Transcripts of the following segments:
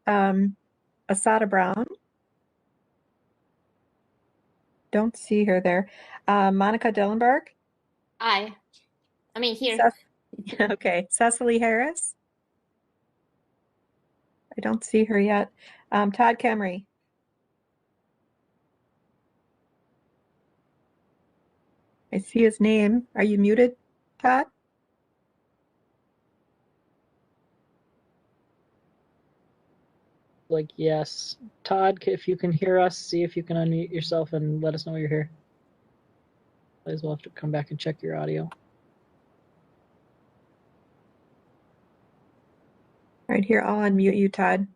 Asada Brown. Don't see her there. Monica Dillenberg. Aye. I mean, here. Okay. Cecily Harris. I don't see her yet. Todd Kemry. I see his name. Are you muted, Todd? Like, yes. Todd, if you can hear us, see if you can unmute yourself and let us know you're here. Might as well have to come back and check your audio. Right here, I'll unmute you, Todd.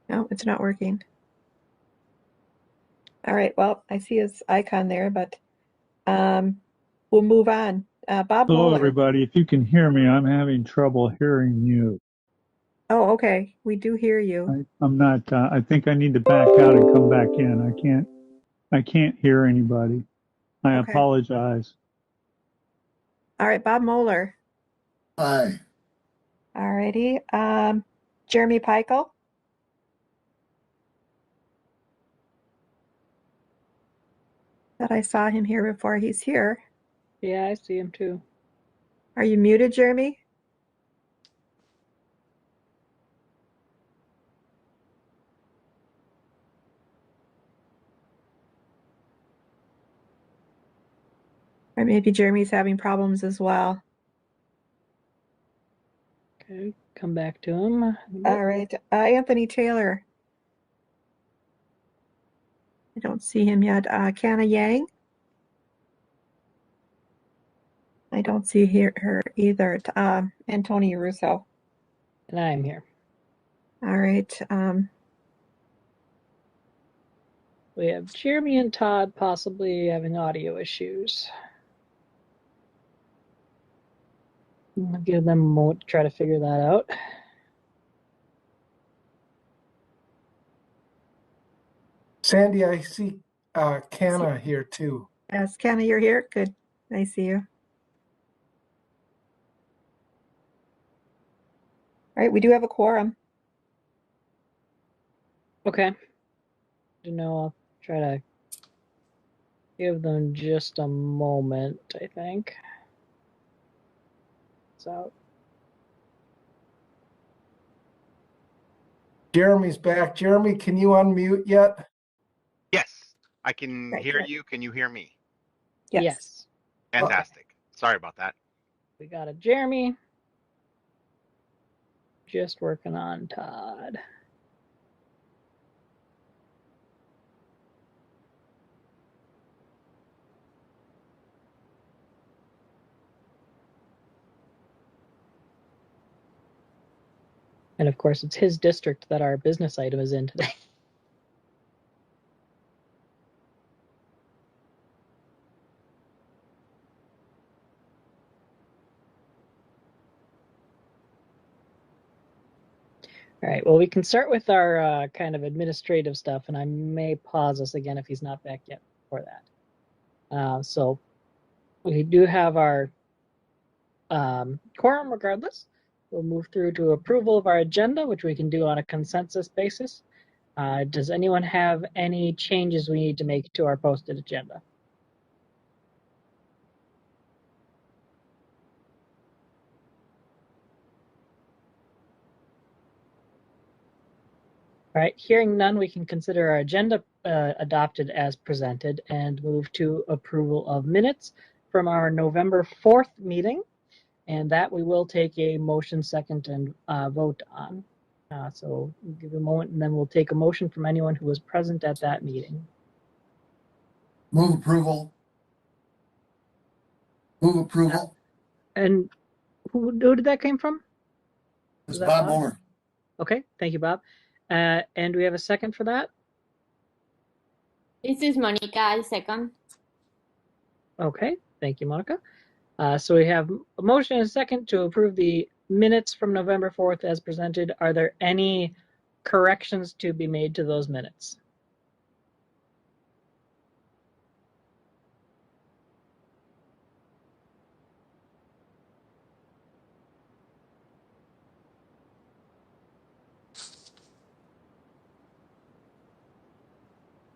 No, it's not working. All right, well, I see his icon there, but we'll move on. Bob Hello, Moeller. everybody. If you can hear me, I'm having trouble hearing you. Oh, okay. We do hear you. I'm not. I think I need to back out and come back in. I can't hear anybody. I Okay. apologize. All right, Bob Moeller. Aye. All righty. Jeremy Peichel. Thought I saw him here before. He's here. Yeah, I see him too. Are you muted, Jeremy? Or maybe Jeremy's having problems as well. Okay, come back to him. All right. Anthony Taylor. I don't see him yet. Canna Yang. I don't see her either. And Tony Russo. And I'm here. All right. We have Jeremy and Todd possibly having audio issues. I'll give them a moment to try to figure that out. Sandy, I see Canna here too. Yes, Canna, you're here. Good. I see you. All right, we do have a quorum. Okay. I'll try to give them just a moment, I think. So Jeremy's back. Jeremy, can you unmute yet? Yes, I can Right, hear right. you. Can you hear me? Yes. Fantastic. Sorry about that. We got a Jeremy. Just working on Todd. And of course, it's his district that our business item is in today. All right, well, we can start with our kind of administrative stuff, and I may pause us again if he's not back yet for that. So we do have our quorum regardless. We'll move through to approval of our agenda, which we can do on a consensus basis. Does anyone have any changes we need to make to our posted agenda? All right, hearing none, we can consider our agenda adopted as presented and move to approval of minutes from our November 4th meeting. And that we will take a motion second and vote on. So we'll give a moment and then we'll take a motion from anyone who was present at that meeting. Move approval. Move approval. And who did that came from? It's that Bob Bob? Moore. Okay, thank you, Bob. And we have a second for that? This is Monica, I second. Okay, thank you, Monica. So we have a motion and a second to approve the minutes from November 4th as presented. Are there any corrections to be made to those minutes?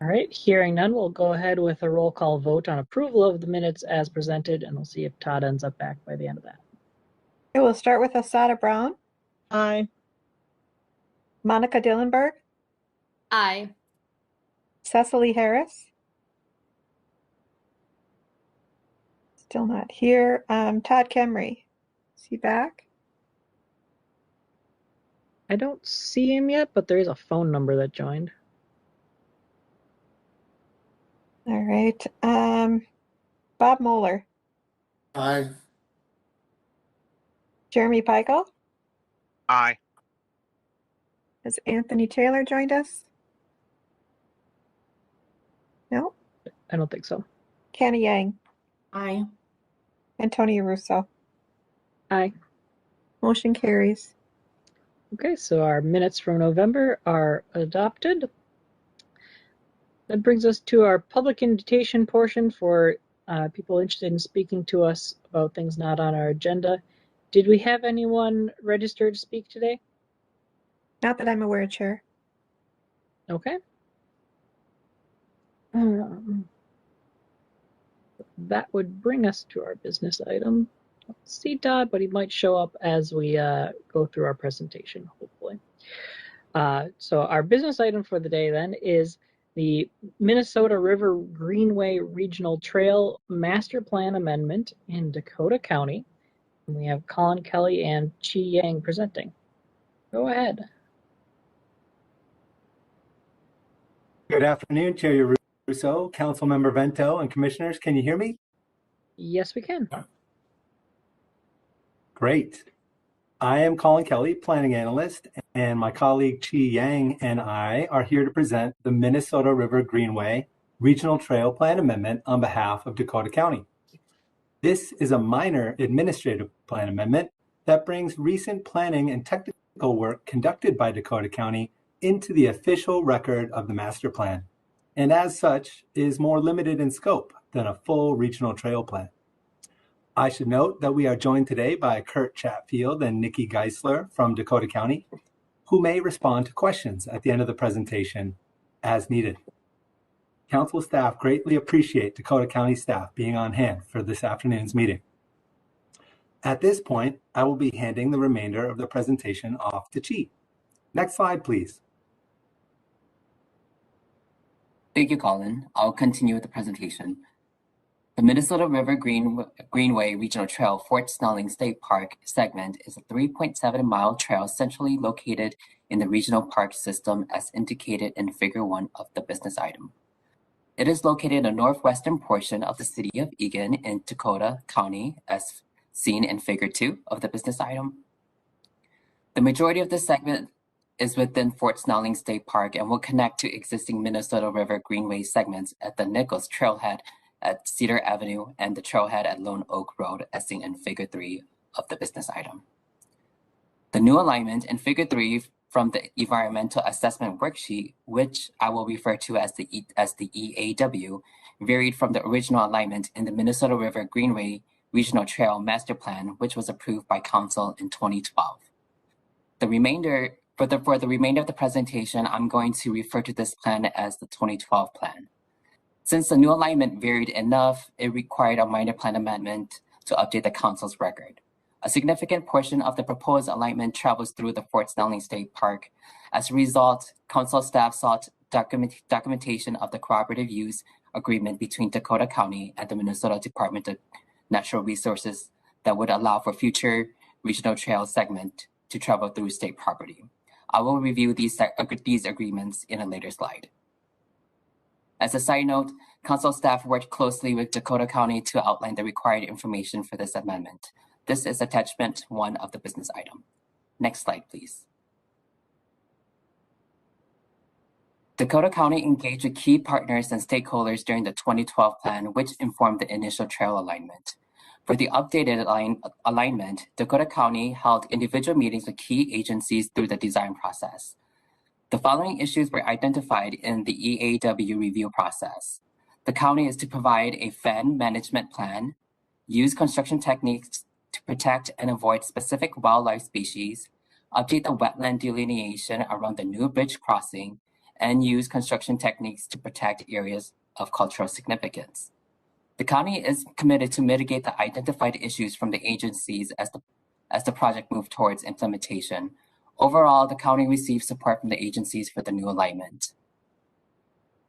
All right, hearing none, we'll go ahead with a roll call vote on approval of the minutes as presented, and we'll see if Todd ends up back by the end of that. Okay, we'll start with Asada Brown, Aye. Monica Dillenberg, Aye. Cecily Harris. Still not here. Todd Kemry. Is he back? I don't see him yet, but there is a phone number that joined. All right. Bob Moeller, Aye. Jeremy Peichel. Aye. Has Anthony Taylor joined us? No. I don't think so. Kenny Yang, Aye. Antonio Russo. Aye. Motion carries. Okay, so our minutes from November are adopted. That brings us to our public invitation portion for people interested in speaking to us about things not on our agenda. Did we have anyone registered to speak today? Not that I'm aware, Chair. Okay. That would bring us to our business item. Let's see Todd, but he might show up as we go through our presentation, hopefully. So our business item for the day then is the Minnesota River Greenway Regional Trail Master Plan Amendment in Dakota County. And we have Colin Kelly and Chi Yang presenting. Go ahead. Good afternoon, Chair Russo, Councilmember Vento, and Commissioners. Can you hear me? Yes, we can. Great. I am Colin Kelly, Planning Analyst, and my colleague Chi Yang and I are here to present the Minnesota River Greenway Regional Trail Plan Amendment on behalf of Dakota County. This is a minor administrative plan amendment that brings recent planning and technical work conducted by Dakota County into the official record of the master plan, and as such is more limited in scope than a full regional trail plan. I should note that we are joined today by Kurt Chatfield and Nikki Geisler from Dakota County, who may respond to questions at the end of the presentation as needed. Council staff greatly appreciate Dakota County staff being on hand for this afternoon's meeting. At this point, I will be handing the remainder of the presentation off to Chi. Next slide, please. Thank you, Colin. I'll continue with the presentation. The Minnesota River Greenway Regional Trail Fort Snelling State Park segment is a 3.7-mile trail centrally located in the regional park system as indicated in Figure 1 of the business item. It is located in the northwestern portion of the city of Eagan in Dakota County as seen in Figure 2 of the business item. The majority of this segment is within Fort Snelling State Park and will connect to existing Minnesota River Greenway segments at the Nichols Trailhead at Cedar Avenue and the trailhead at Lone Oak Road as seen in Figure 3 of the business item. The new alignment in Figure 3 from the Environmental Assessment Worksheet, which I will refer to as the EAW, varied from the original alignment in the Minnesota River Greenway Regional Trail Master Plan, which was approved by Council in 2012. For the remainder of the presentation, I'm going to refer to this plan as the 2012 plan. Since the new alignment varied enough, it required a minor plan amendment to update the Council's record. A significant portion of the proposed alignment travels through the Fort Snelling State Park. As a result, Council staff sought documentation of the cooperative use agreement between Dakota County and the Minnesota Department of Natural Resources that would allow for future regional trail segment to travel through state property. I will review these agreements in a later slide. As a side note, Council staff worked closely with Dakota County to outline the required information for this amendment. This is attachment 1 of the business item. Next slide, please. Dakota County engaged with key partners and stakeholders during the 2012 plan, which informed the initial trail alignment. For the updated alignment, Dakota County held individual meetings with key agencies through the design process. The following issues were identified in the EAW review process. The county is to provide a fan management plan, use construction techniques to protect and avoid specific wildlife species, update the wetland delineation around the new bridge crossing, and use construction techniques to protect areas of cultural significance. The county is committed to mitigate the identified issues from the agencies as the project moves towards implementation. Overall, the county received support from the agencies for the new alignment.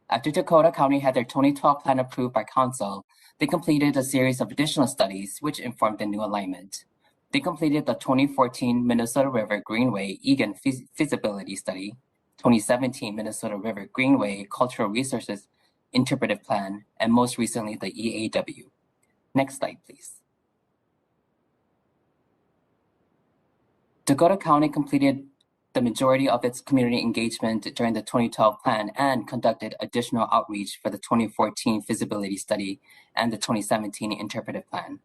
After Dakota County had their 2012 plan approved by council, they completed a series of additional studies which informed the new alignment. They completed the 2014 Minnesota River Greenway Egan feasibility study, 2017 Minnesota River Greenway Cultural Resources Interpretive Plan, and most recently the EAW. Next slide, please. Dakota County completed the majority of its community engagement during the 2012 plan and conducted additional outreach for the 2014 feasibility study and the 2017 interpretive plan.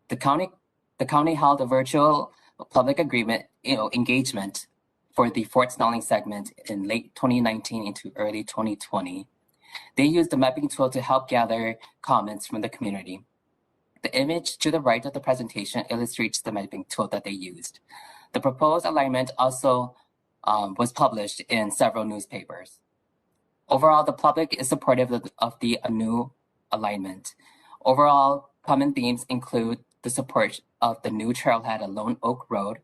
The county held a virtual public engagement for the Fort Snelling segment in late 2019 into early 2020. They used the mapping tool to help gather comments from the community. The image to the right of the presentation illustrates the mapping tool that they used. The proposed alignment also was published in several newspapers. Overall, the public is supportive of the new alignment. Overall, common themes include the support of the new trailhead at Lone Oak Road,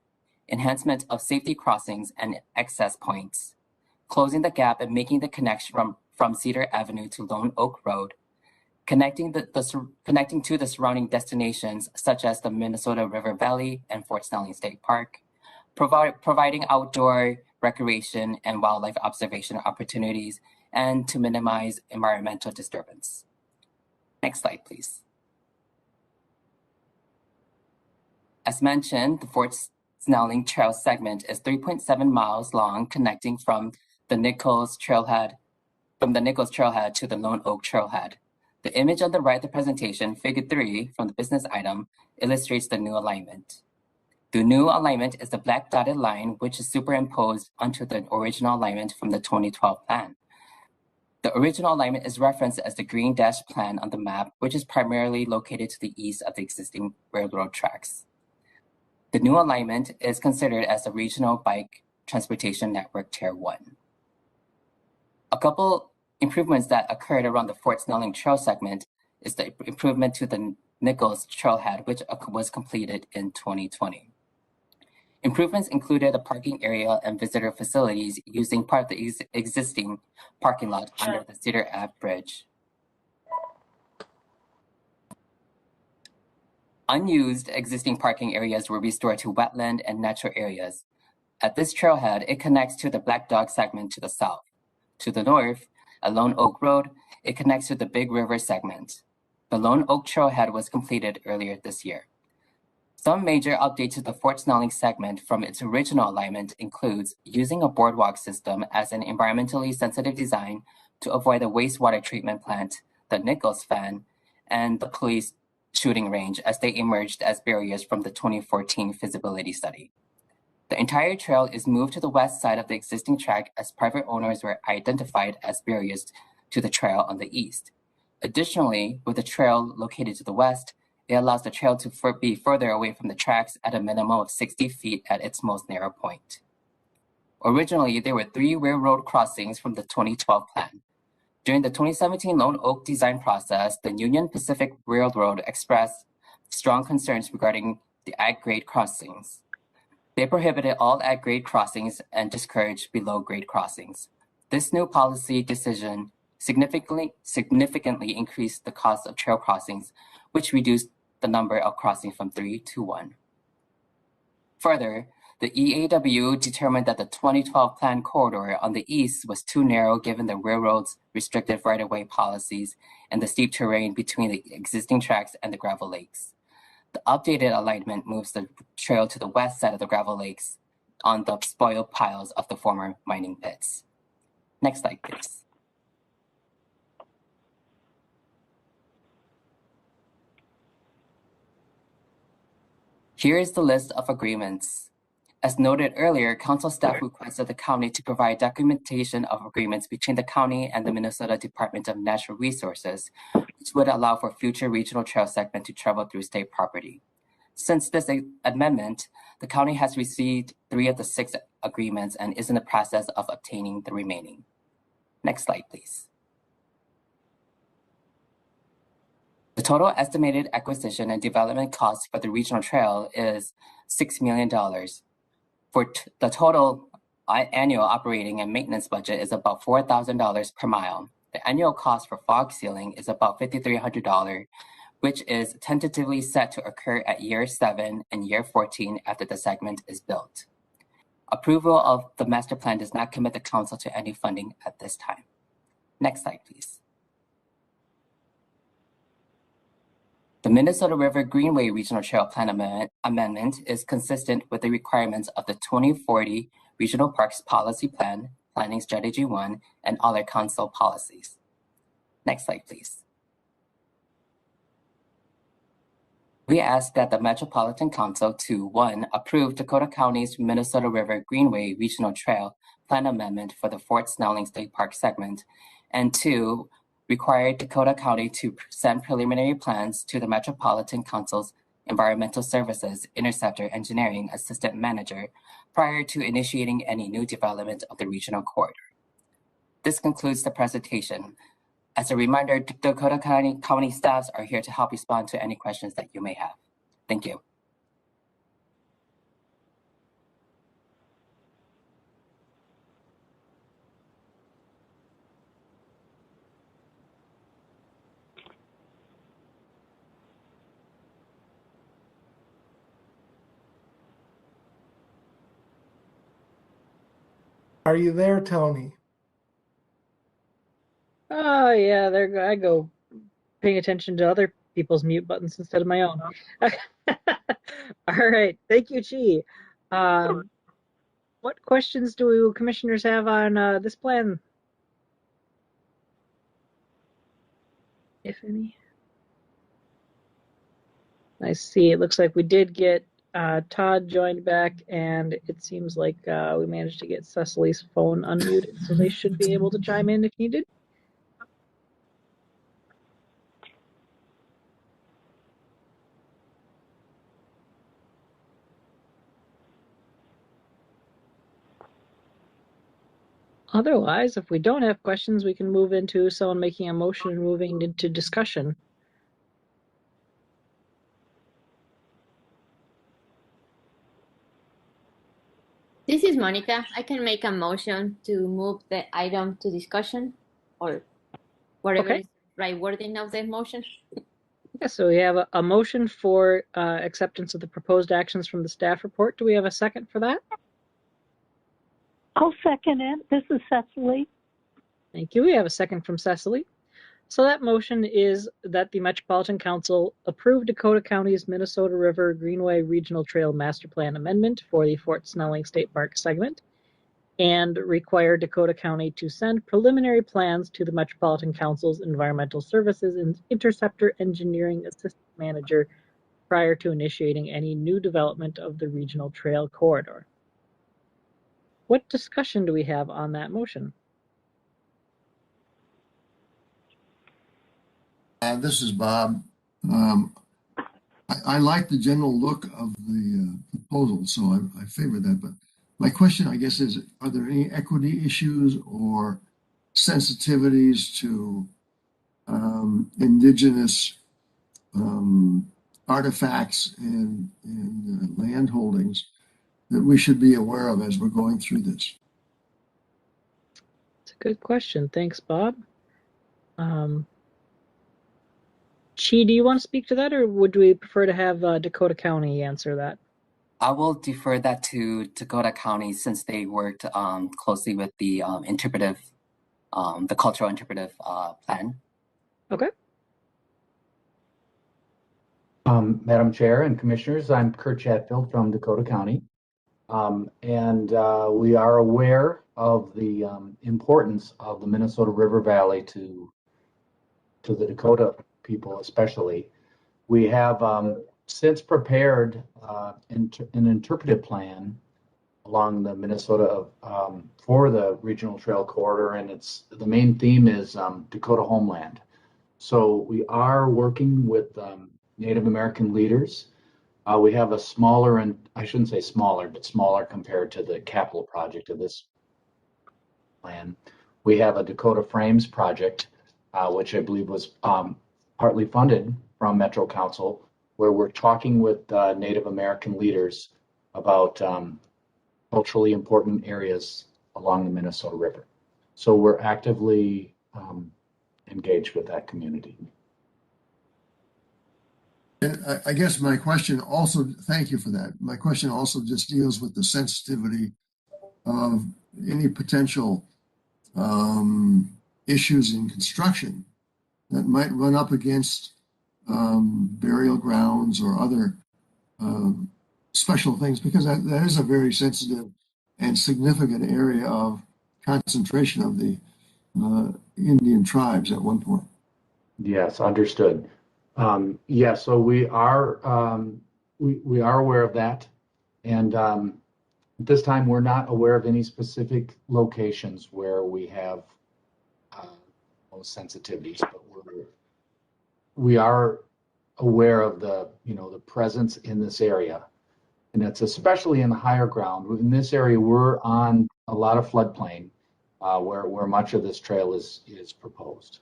enhancement of safety crossings and access points, closing the gap and making the connection from Cedar Avenue to Lone Oak Road, connecting to the surrounding destinations such as the Minnesota River Valley and Fort Snelling State Park, providing outdoor recreation and wildlife observation opportunities, and to minimize environmental disturbance. Next slide, please. As mentioned, the Fort Snelling Trail segment is 3.7 miles long, connecting from the Nichols Trailhead to the Lone Oak Trailhead. The image on the right of the presentation, figure 3 from the business item, illustrates the new alignment. The new alignment is the black dotted line, which is superimposed onto the original alignment from the 2012 plan. The original alignment is referenced as the green dash plan on the map, which is primarily located to the east of the existing railroad tracks. The new alignment is considered as the Regional Bike Transportation Network Tier 1. A couple improvements that occurred around the Fort Snelling Trail segment is the improvement to the Nichols Trailhead, which was completed in 2020. Improvements included a parking area and visitor facilities using part of the existing parking lot under the Cedar Ave Bridge. Unused existing parking areas were restored to wetland and natural areas. At this trailhead, it connects to the Black Dog segment to the south. To the north, at Lone Oak Road, it connects to the Big River segment. The Lone Oak Trailhead was completed earlier this year. Some major updates to the Fort Snelling segment from its original alignment includes using a boardwalk system as an environmentally sensitive design to avoid the wastewater treatment plant, the Nichols fan, and the police shooting range as they emerged as barriers from the 2014 feasibility study. The entire trail is moved to the west side of the existing track as private owners were identified as barriers to the trail on the east. Additionally, with the trail located to the west, it allows the trail to be further away from the tracks at a minimum of 60 feet at its most narrow point. Originally, there were 3 railroad crossings from the 2012 plan. During the 2017 Lone Oak design process, the Union Pacific Railroad expressed strong concerns regarding the ag-grade crossings. They prohibited all ag-grade crossings and discouraged below-grade crossings. This new policy decision significantly increased the cost of trail crossings, which reduced the number of crossings from 3 to 1. Further, the EAW determined that the 2012 plan corridor on the east was too narrow given the railroad's restrictive right-of-way policies and the steep terrain between the existing tracks and the gravel lakes. The updated alignment moves the trail to the west side of the gravel lakes on the spoiled piles of the former mining pits. Next slide, please. Here is the list of agreements. As noted earlier, council staff requested the county to provide documentation of agreements between the county and the Minnesota Department of Natural Resources, which would allow for future regional trail segment to travel through state property. Since this amendment, the county has received 3 of the 6 agreements and is in the process of obtaining the remaining. Next slide, please. The total estimated acquisition and development cost for the regional trail is $6 million. For the total annual operating and maintenance budget is about $4,000 per mile. The annual cost for fog sealing is about $5,300, which is tentatively set to occur at year 7 and year 14 after the segment is built. Approval of the master plan does not commit the council to any funding at this time. Next slide, please. The Minnesota River Greenway Regional Trail Plan Amendment is consistent with the requirements of the 2040 Regional Parks Policy Plan, Planning Strategy 1, and other council policies. Next slide, please. We ask that the Metropolitan Council to 1. Approve Dakota County's Minnesota River Greenway Regional Trail Plan Amendment for the Fort Snelling State Park segment, and 2. Require Dakota County to send preliminary plans to the Metropolitan Council's Environmental Services Interceptor Engineering Assistant Manager prior to initiating any new development of the regional corridor. This concludes the presentation. As a reminder, Dakota County staffs are here to help respond to any questions that you may have. Thank you. Are you there, Tony? Oh, yeah, there I go, paying attention to other people's mute buttons instead of my own. All right, thank you, Chi. What questions do commissioners have on this plan, if any? I see. It looks like we did get Todd joined back, and it seems like we managed to get Cecily's phone unmuted, so they should be able to chime in if needed. Otherwise, if we don't have questions, we can move into someone making a motion and moving into discussion. This is Monica. I can make a motion to move the item to discussion or whatever Okay. is the right wording of the motion. Yeah, so we have a motion for acceptance of the proposed actions from the staff report. Do we have a second for that? I'll second it. This is Cecily. Thank you. We have a second from Cecily. So that motion is that the Metropolitan Council approve Dakota County's Minnesota River Greenway Regional Trail Master Plan Amendment for the Fort Snelling State Park segment and require Dakota County to send preliminary plans to the Metropolitan Council's Environmental Services and Interceptor Engineering Assistant Manager prior to initiating any new development of the regional trail corridor. What discussion do we have on that motion? This is Bob. I like the general look of the proposal, so I favor that. But my question, I guess, is: are there any equity issues or sensitivities to indigenous artifacts and land holdings that we should be aware of as we're going through this? It's a good question. Thanks, Bob. Chi, do you want to speak to that, or would we prefer to have Dakota County answer that? I will defer that to Dakota County since they worked closely with the interpretive, the cultural interpretive plan. Okay. Madam Chair and Commissioners, I'm Kurt Chatfield from Dakota County. And we are aware of the importance of the Minnesota River Valley to the Dakota people especially. We have since prepared an interpretive plan along the Minnesota for the regional trail corridor, and the main theme is Dakota homeland. So we are working with Native American leaders. We have a smaller, and I shouldn't say smaller, but smaller compared to the capital project of this plan. We have a Dakota Frames project, which I believe was partly funded from Metro Council, where we're talking with Native American leaders about culturally important areas along the Minnesota River. So we're actively engaged with that community. And I guess my question also, thank you for that. My question also just deals with the sensitivity of any potential issues in construction that might run up against burial grounds or other special things, because that is a very sensitive and significant area of concentration of the Indian tribes at one point. Yes, understood. Yeah, so we are aware of that, and at this time we're not aware of any specific locations where we have those sensitivities, but we are aware of the presence in this area, and it's especially in the higher ground. In this area, we're on a lot of floodplain where much of this trail is proposed.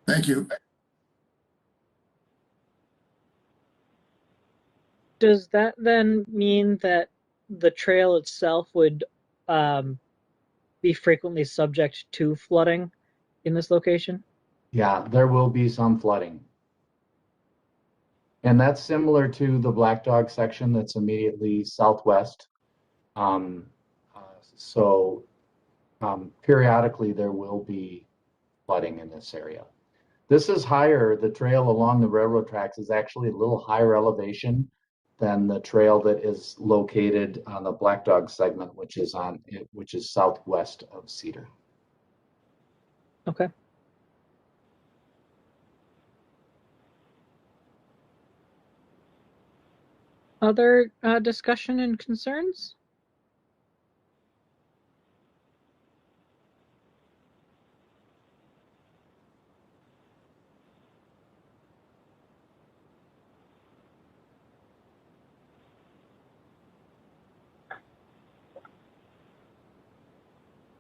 Thank you. Does that then mean that the trail itself would be frequently subject to flooding in this location? Yeah, there will be some flooding. And that's similar to the Black Dog section that's immediately southwest. Periodically there will be flooding in this area. This is higher. The trail along the railroad tracks is actually a little higher elevation than the trail that is located on the Black Dog segment, which is southwest of Cedar. Okay. Other discussion and concerns?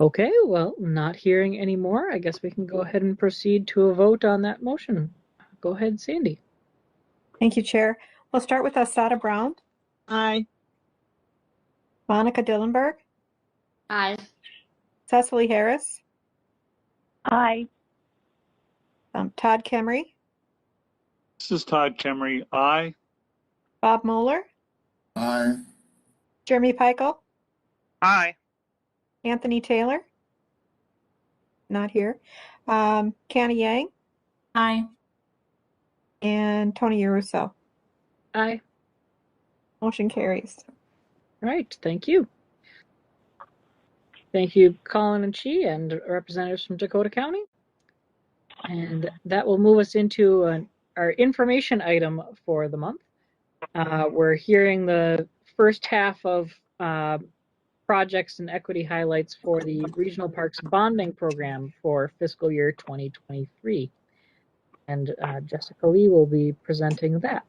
Okay, well, not hearing any more, I guess we can go ahead and proceed to a vote on that motion. Go ahead, Sandy. Thank you, Chair. We'll start with Asada Brown. Aye. Monica Dillenberg. Aye. Cecily Harris. Aye. Todd Kemry. This is Todd Kemry. Aye. Bob Moeller. Aye. Jeremy Peichel. Aye. Anthony Taylor. Not here. Canny Yang. Aye. And Tony Yaruso. Aye. Motion carries. All right, thank you. Thank you, Colin and Chi, and representatives from Dakota County. And that will move us into our information item for the month. We're hearing the first half of projects and equity highlights for the Regional Parks Bonding Program for fiscal year 2023. And Jessica Lee will be presenting that.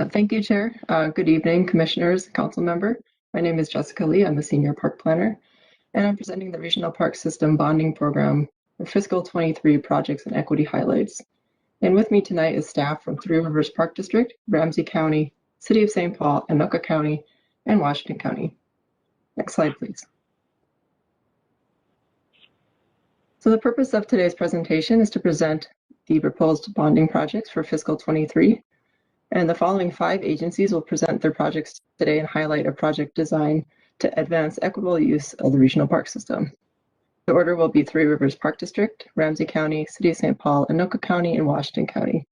Thank you, Chair. Good evening, Commissioners, Council Member. My name is Jessica Lee. I'm a Senior Park Planner, and I'm presenting the Regional Park System Bonding Program for fiscal 23 projects and equity highlights. And with me tonight is staff from Three Rivers Park District, Ramsey County, City of St. Paul, Anoka County, and Washington County. Next slide, please. So the purpose of today's presentation is to present the proposed bonding projects for fiscal 23. And the following 5 agencies will present their projects today and highlight a project design to advance equitable use of the regional park system. The order will be Three Rivers Park District, Ramsey County, City of St. Paul, Anoka County, and Washington County.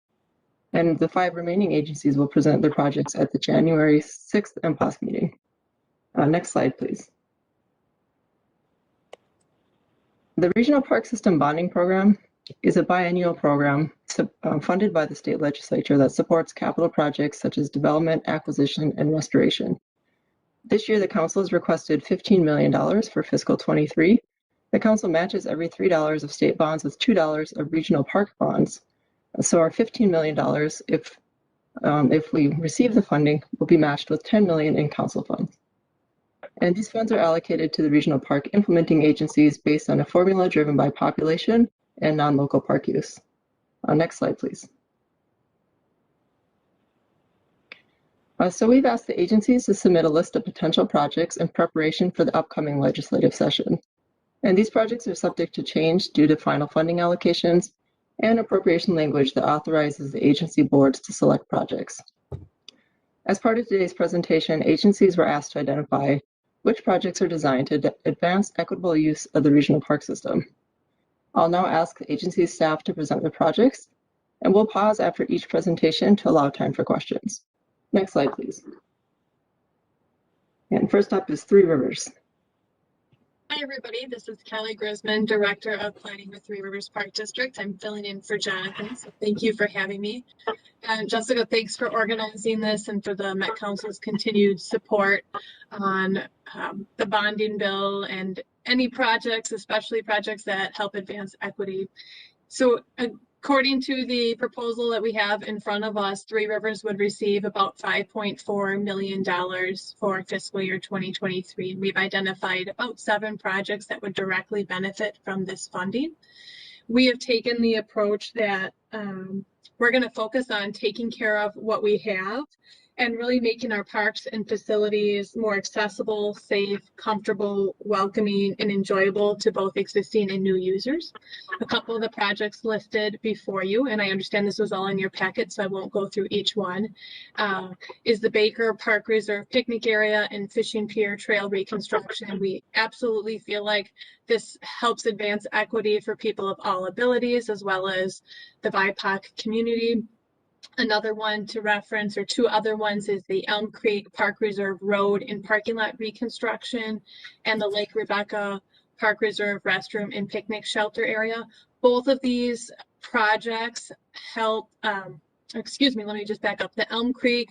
And the 5 remaining agencies will present their projects at the January 6th MPOS meeting. Next slide, please. The Regional Park System Bonding Program is a biennial program funded by the state legislature that supports capital projects such as development, acquisition, and restoration. This year, the Council has requested $15 million for fiscal 23. The Council matches every $3 of state bonds with $2 of regional park bonds. So our $15 million, if we receive the funding, will be matched with $10 million in Council funds. And these funds are allocated to the regional park implementing agencies based on a formula driven by population and non-local park use. Next slide, please. So we've asked the agencies to submit a list of potential projects in preparation for the upcoming legislative session. And these projects are subject to change due to final funding allocations and appropriation language that authorizes the agency boards to select projects. As part of today's presentation, agencies were asked to identify which projects are designed to advance equitable use of the regional park system. I'll now ask the agency staff to present the projects, and we'll pause after each presentation to allow time for questions. Next slide, please. And first up is Three Rivers. Hi, everybody. This is Kelly Grisman, Director of Planning with Three Rivers Park District. I'm filling in for Jonathan, so thank you for having me. And Jessica, thanks for organizing this and for the Met Council's continued support on the bonding bill and any projects, especially projects that help advance equity. So according to the proposal that we have in front of us, Three Rivers would receive about $5.4 million for fiscal year 2023. And we've identified about 7 projects that would directly benefit from this funding. We have taken the approach that we're going to focus on taking care of what we have and really making our parks and facilities more accessible, safe, comfortable, welcoming, and enjoyable to both existing and new users. A couple of the projects listed before you, and I understand this was all in your packet, so I won't go through each one, is the Baker Park Reserve picnic area and fishing pier trail reconstruction. We absolutely feel like this helps advance equity for people of all abilities, as well as the BIPOC community. Another one to reference, or 2 other ones, is the Elm Creek Park Reserve Road and parking lot reconstruction and the Lake Rebecca Park Reserve restroom and picnic shelter area. Both of these projects help, excuse me, let me just back up. The Elm Creek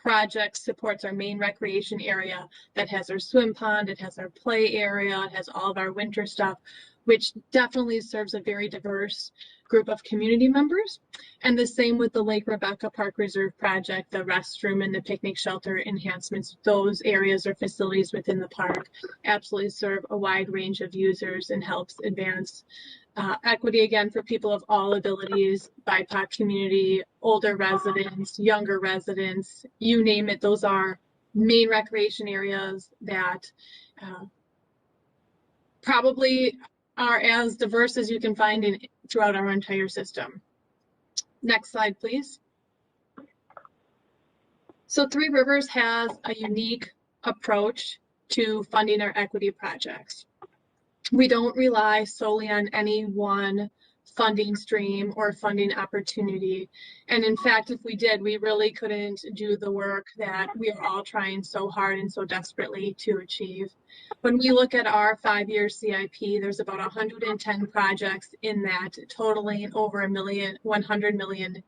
project supports our main recreation area that has our swim pond, it has our play area, it has all of our winter stuff, which definitely serves a very diverse group of community members. And the same with the Lake Rebecca Park Reserve project, the restroom and the picnic shelter enhancements. Those areas or facilities within the park absolutely serve a wide range of users and helps advance equity, again, for people of all abilities, BIPOC community, older residents, younger residents, you name it. Those are main recreation areas that probably are as diverse as you can find throughout our entire system. Next slide, please. So Three Rivers has a unique approach to funding our equity projects. We don't rely solely on any one funding stream or funding opportunity. And in fact, if we did, we really couldn't do the work that we are all trying so hard and so desperately to achieve. When we look at our 5-year CIP, there's about 110 projects in that, totaling over $100 million.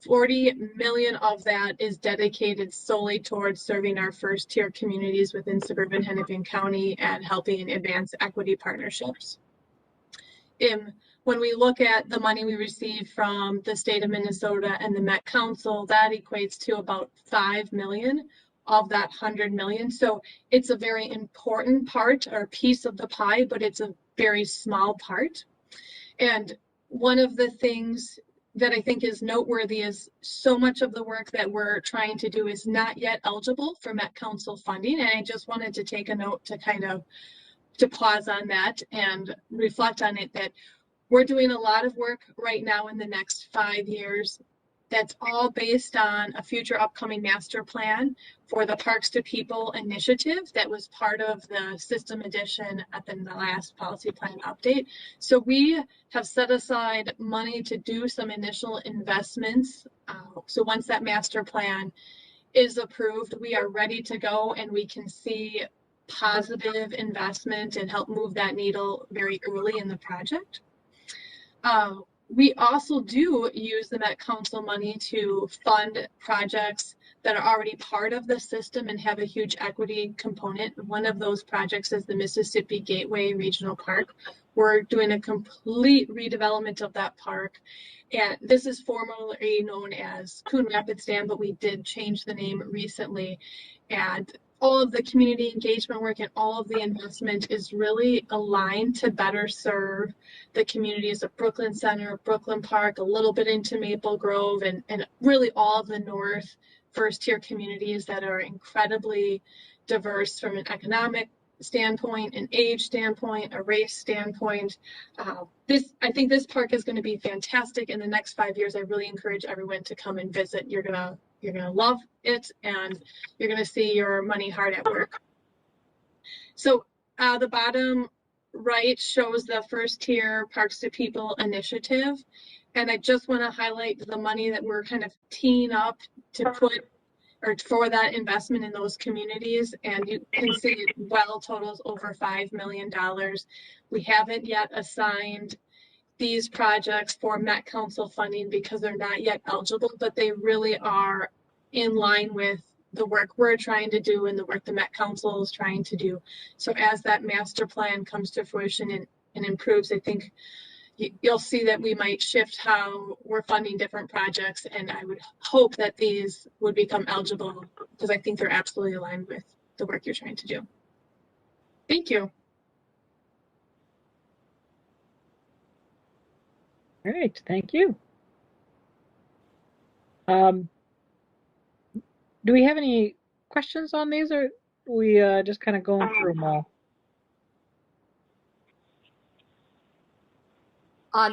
40 million of that is dedicated solely towards serving our first tier communities within suburban Hennepin County and helping advance equity partnerships. When we look at the money we receive from the state of Minnesota and the Met Council, that equates to about 5 million of that 100 million. So it's a very important part or piece of the pie, but it's a very small part. And one of the things that I think is noteworthy is so much of the work that we're trying to do is not yet eligible for Met Council funding. And I just wanted to take a note to to pause on that and reflect on it, that we're doing a lot of work right now in the next 5 years that's all based on a future upcoming master plan for the Parks to People initiative that was part of the system edition at the last policy plan update. So we have set aside money to do some initial investments. So once that master plan is approved, we are ready to go and we can see positive investment and help move that needle very early in the project. We also do use the Met Council money to fund projects that are already part of the system and have a huge equity component. One of those projects is the Mississippi Gateway Regional Park. We're doing a complete redevelopment of that park. And this is formerly known as Coon Rapids Dam, but we did change the name recently. And all of the community engagement work and all of the investment is really aligned to better serve the communities of Brooklyn Center, Brooklyn Park, a little bit into Maple Grove, and really all of the North first-tier communities that are incredibly diverse from an economic standpoint, an age standpoint, a race standpoint. I think this park is going to be fantastic in the next 5 years. I really encourage everyone to come and visit. You're gonna love it, and you're gonna see your money hard at work. So the bottom right shows the first tier Parks to People initiative, and I just want to highlight the money that we're kind of teeing up to put or for that investment in those communities, and you can see it well totals over $5 million. We haven't yet assigned these projects for Met Council funding because they're not yet eligible, but they really are in line with the work we're trying to do and the work the Met Council is trying to do. So as that master plan comes to fruition and improves, I think you'll see that we might shift how we're funding different projects, and I would hope that these would become eligible because I think they're absolutely aligned with the work you're trying to do. Thank you. All right, thank you. Do we have any questions on these, or are we just kind of going through them all?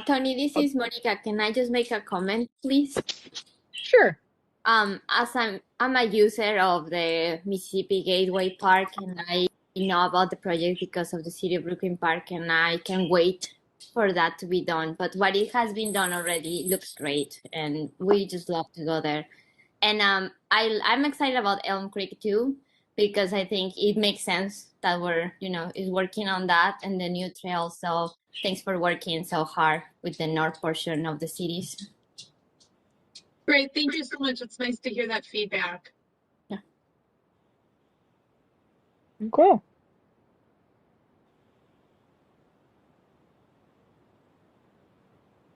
Tony, this is Monica. Can I just make a comment, please? Sure. As I'm a user of the Mississippi Gateway Park, and I know about the project because of the City of Brooklyn Park, and I can wait for that to be done. But what it has been done already looks great, and we just love to go there. And I'm excited about Elm Creek too, because I think it makes sense that we're is working on that and the new trail. So thanks for working so hard with the north portion of the cities. Great, thank you so much. It's nice to hear that feedback. Yeah. Cool.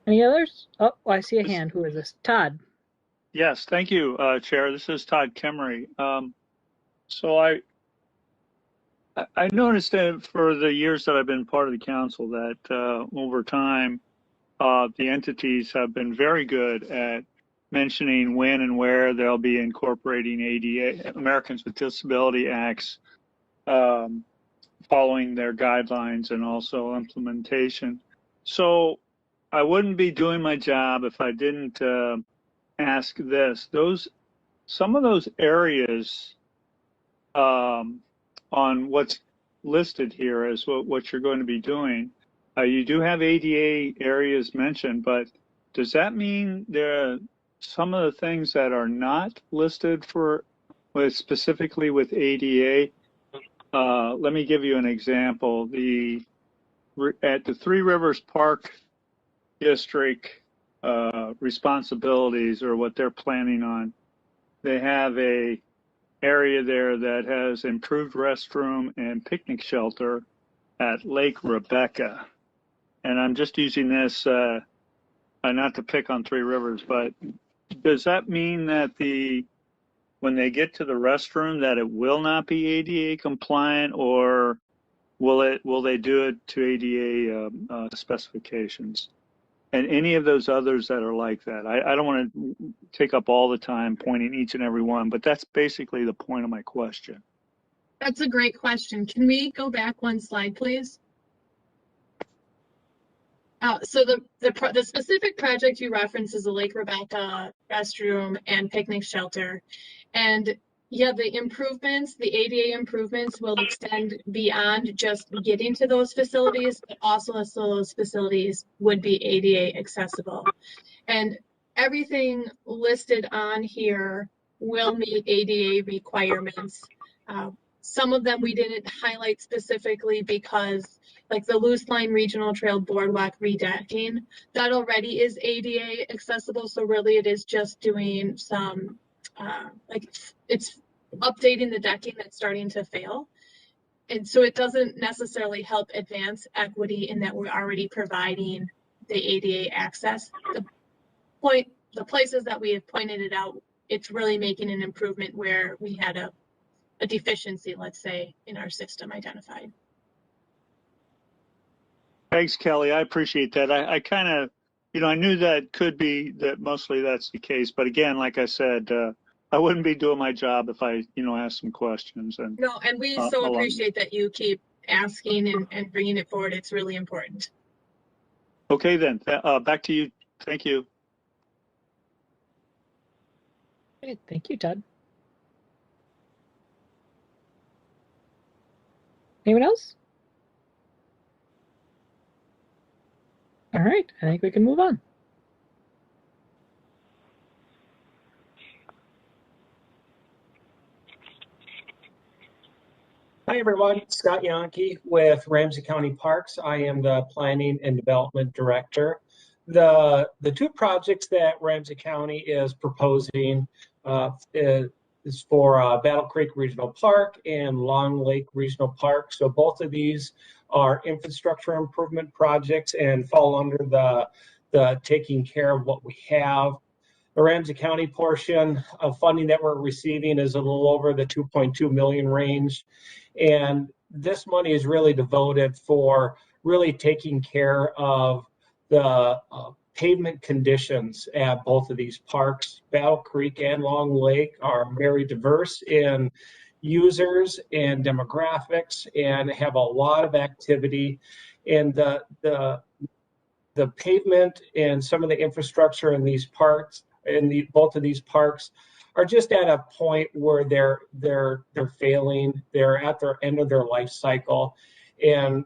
Any others? Oh, I see a hand. Who is this? Todd. Yes, thank you, Chair. This is Todd Kemery. So I noticed that for the years that I've been part of the council that over time, the entities have been very good at mentioning when and where they'll be incorporating ADA, Americans with Disability Acts, following their guidelines and also implementation. So I wouldn't be doing my job if I didn't ask this. Some of those areas on what's listed here as what you're going to be doing, you do have ADA areas mentioned, but does that mean there are some of the things that are not listed specifically with ADA? Let me give you an example. At the Three Rivers Park District responsibilities, or what they're planning on, they have a area there that has improved restroom and picnic shelter at Lake Rebecca. And I'm just using this not to pick on Three Rivers, but does that mean that when they get to the restroom that it will not be ADA compliant, or will they do it to ADA specifications? And any of those others that are like that. I don't want to take up all the time pointing each and every one, but that's basically the point of my question. That's a great question. Can we go back one slide, please? So the specific project you reference is the Lake Rebecca restroom and picnic shelter. And yeah, the improvements, the ADA improvements will extend beyond just getting to those facilities, but also so those facilities would be ADA accessible. And everything listed on here will meet ADA requirements. Some of them we didn't highlight specifically because, like the Loose Line Regional Trail Boardwalk redecking, that already is ADA accessible. So really it is just doing some, it's updating the decking that's starting to fail. And so it doesn't necessarily help advance equity in that we're already providing the ADA access. The places that we have pointed it out, it's really making an improvement where we had a a deficiency, let's say, in our system identified. Thanks, Kelly. I appreciate that. I kind of, I knew that could be that mostly that's the case. But again, like I said, I wouldn't be doing my job if I, asked some questions. And No, and we so along. appreciate that you keep asking and bringing it forward. It's really important. Okay, then. Back to you. Thank you. Great. Thank you, Todd. Anyone else? All right, I think we can move on. Hi, everyone. Scott Yonke with Ramsey County Parks. I am the Planning and Development Director. The two projects that Ramsey County is proposing is for Battle Creek Regional Park and Long Lake Regional Park. So both of these are infrastructure improvement projects and fall under the taking care of what we have. The Ramsey County portion of funding that we're receiving is a little over the 2.2 million range. And this money is really devoted for really taking care of the pavement conditions at both of these parks. Battle Creek and Long Lake are very diverse in users and demographics and have a lot of activity. And the pavement and some of the infrastructure in these parks, both of these parks, are just at a point where they're failing. They're at their end of their life cycle, and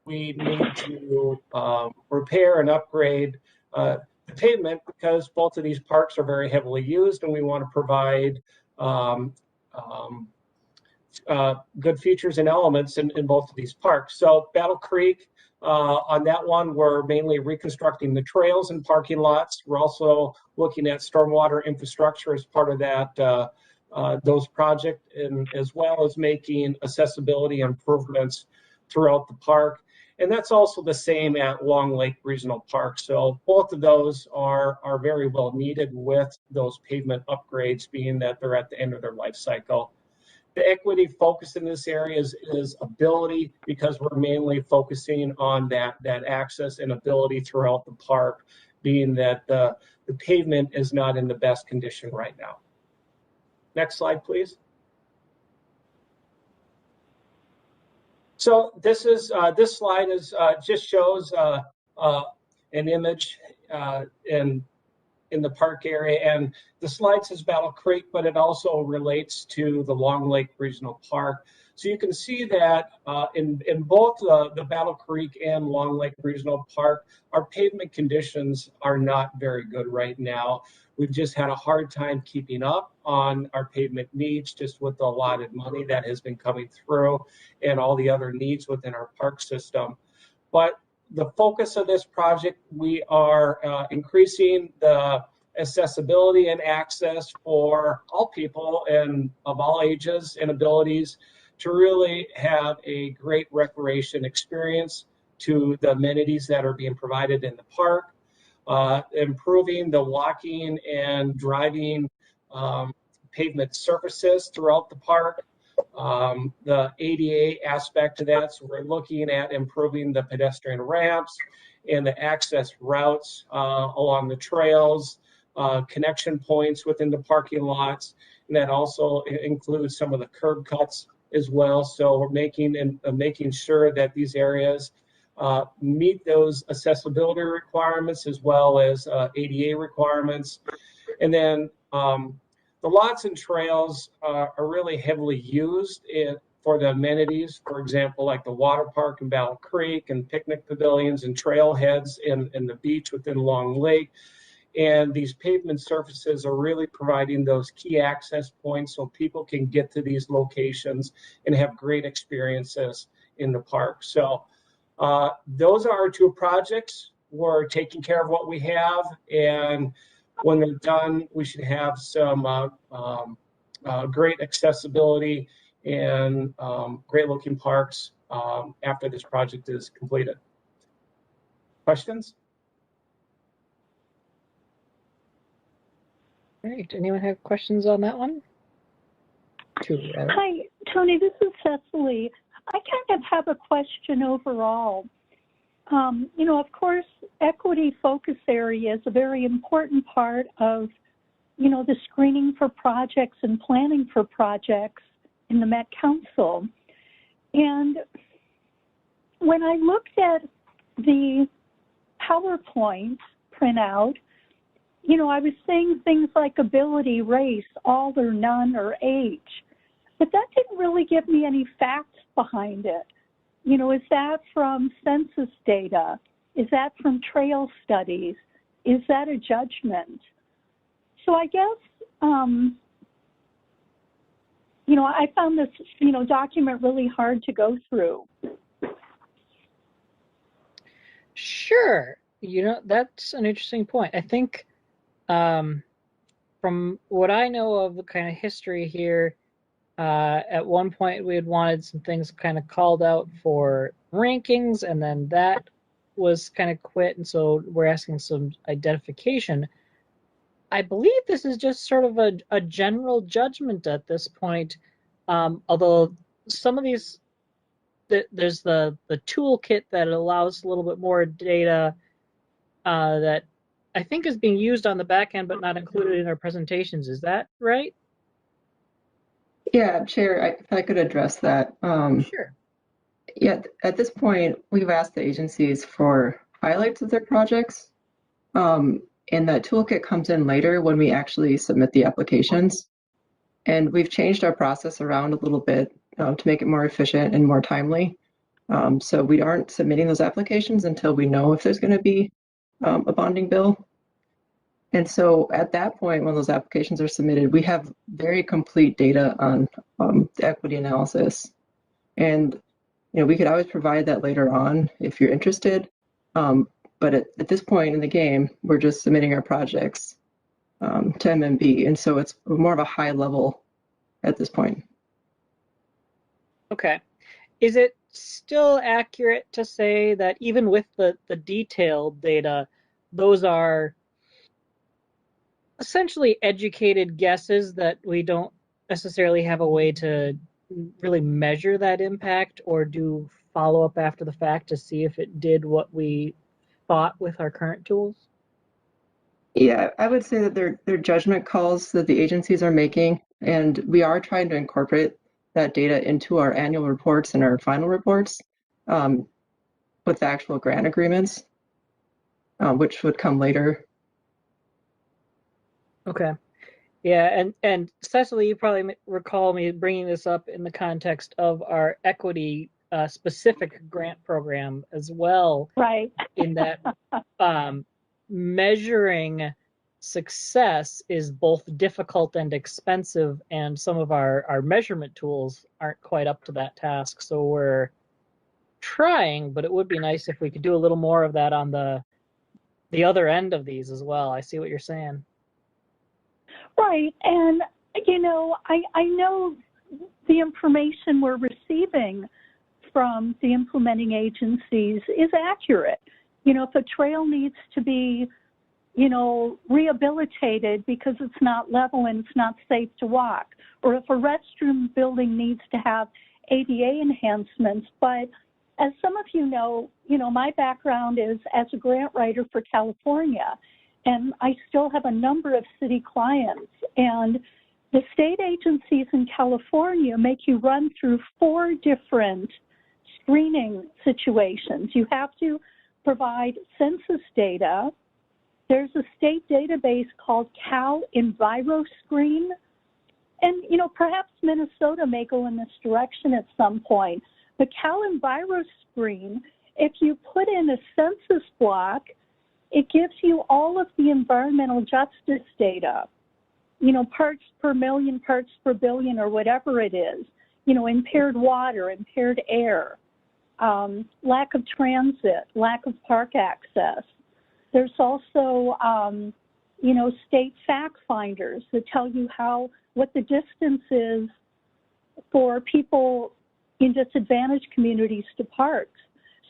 we need to repair and upgrade the pavement because both of these parks are very heavily used, and we want to provide good features and elements in both of these parks. So Battle Creek, on that one, we're mainly reconstructing the trails and parking lots. We're also looking at stormwater infrastructure as part of that those projects, and as well as making accessibility improvements throughout the park. And that's also the same at Long Lake Regional Park. So both of those are very well needed with those pavement upgrades, being that they're at the end of their life cycle. The equity focus in this area is ability, because we're mainly focusing on that access and ability throughout the park, being that the pavement is not in the best condition right now. Next slide, please. So this slide just shows an image in the park area, and the slide says Battle Creek, but it also relates to the Long Lake Regional Park. So you can see that in both the Battle Creek and Long Lake Regional Park, our pavement conditions are not very good right now. We've just had a hard time keeping up on our pavement needs, just with the allotted money that has been coming through and all the other needs within our park system. But the focus of this project, we are increasing the accessibility and access for all people and of all ages and abilities to really have a great recreation experience to the amenities that are being provided in the park, improving the walking and driving pavement surfaces throughout the park. The ADA aspect to that, so we're looking at improving the pedestrian ramps and the access routes along the trails, connection points within the parking lots, and that also includes some of the curb cuts as well. So we're making sure that these areas meet those accessibility requirements as well as ADA requirements. And then the lots and trails are really heavily used for the amenities, for example, like the water park in Battle Creek and picnic pavilions and trailheads and the beach within Long Lake. And these pavement surfaces are really providing those key access points so people can get to these locations and have great experiences in the park. So those are our two projects. We're taking care of what we have, and when they're done, we should have some great accessibility and great looking parks after this project is completed. Questions? Great. Anyone have questions on that one? two, rather. Hi, Tony, this is Cecily. I kind of have a question overall. You know, of course, equity focus area is a very important part of, you know, the screening for projects and planning for projects in the Met Council. And when I looked at the PowerPoint printout, you know, I was saying things like ability, race, all or none, or age. But that didn't really give me any facts behind it. You know, is that from census data? Is that from trail studies? Is that a judgment? So I guess, you know, I found this, you know, document really hard to go through. Sure. You know, that's an interesting point. I think from what I know of the kind of history here, at one point we had wanted some things kind of called out for rankings, and then that was kind of quit, and so we're asking some identification. I believe this is just sort of a general judgment at this point, although some of these, there's the toolkit that allows a little bit more data that I think is being used on the back end but not included in our presentations. Is that right? Yeah, Chair, if I could address that. Sure. Yeah, at this point, we've asked the agencies for highlights of their projects. And that toolkit comes in later when we actually submit the applications. And we've changed our process around a little bit to make it more efficient and more timely. So we aren't submitting those applications until we know if there's going to be a bonding bill. And so at that point, when those applications are submitted, we have very complete data on the equity analysis. And you know, we could always provide that later on if you're interested. But at this point in the game, we're just submitting our projects to MMB. And so it's more of a high level at this point. Okay. Is it still accurate to say that even with the detailed data, those are essentially educated guesses that we don't necessarily have a way to really measure that impact or do follow-up after the fact to see if it did what we thought with our current tools? Yeah, I would say that they're judgment calls that the agencies are making, and we are trying to incorporate that data into our annual reports and our final reports with the actual grant agreements, which would come later. Okay. Yeah, and Cecily, you probably recall me bringing this up in the context of our equity specific grant program as well. Right. In that measuring success is both difficult and expensive, and some of our measurement tools aren't quite up to that task. So we're trying, but it would be nice if we could do a little more of that on the other end of these as well. I see what you're saying. Right. And, you know, I know the information we're receiving from the implementing agencies is accurate. You know, if a trail needs to be, you know, rehabilitated because it's not level and it's not safe to walk, or if a restroom building needs to have ADA enhancements. But as some of you know, my background is as a grant writer for California, and I still have a number of city clients. And the state agencies in California make you run through 4 different screening situations. You have to provide census data. There's a state database called Cal EnviroScreen. And, you know, perhaps Minnesota may go in this direction at some point. The Cal EnviroScreen, if you put in a census block, it gives you all of the environmental justice data, you know, parts per million, parts per billion, or whatever it is, you know, impaired water, impaired air, lack of transit, lack of park access. There's also, you know, state fact finders that tell you what the distance is for people in disadvantaged communities to parks.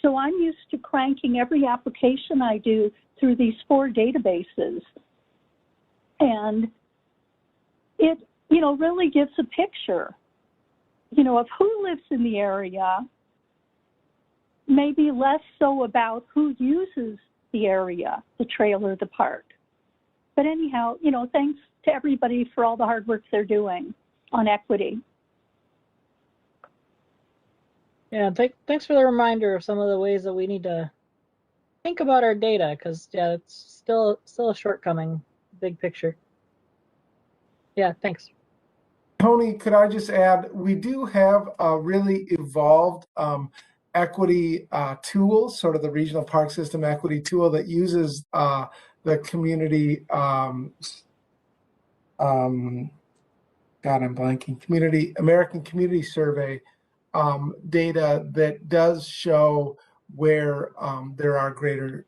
So I'm used to cranking every application I do through these 4 databases. And it, you know, really gives a picture of who lives in the area, maybe less so about who uses the area, the trail or the park. But anyhow, thanks to everybody for all the hard work they're doing on equity. Yeah, thanks for the reminder of some of the ways that we need to think about our data, because yeah, it's still a shortcoming, big picture. Yeah, thanks. Tony, could I just add, we do have a really evolved equity tool, sort of the regional park system equity tool that uses the community, God, I'm blanking, American Community Survey data that does show where there are greater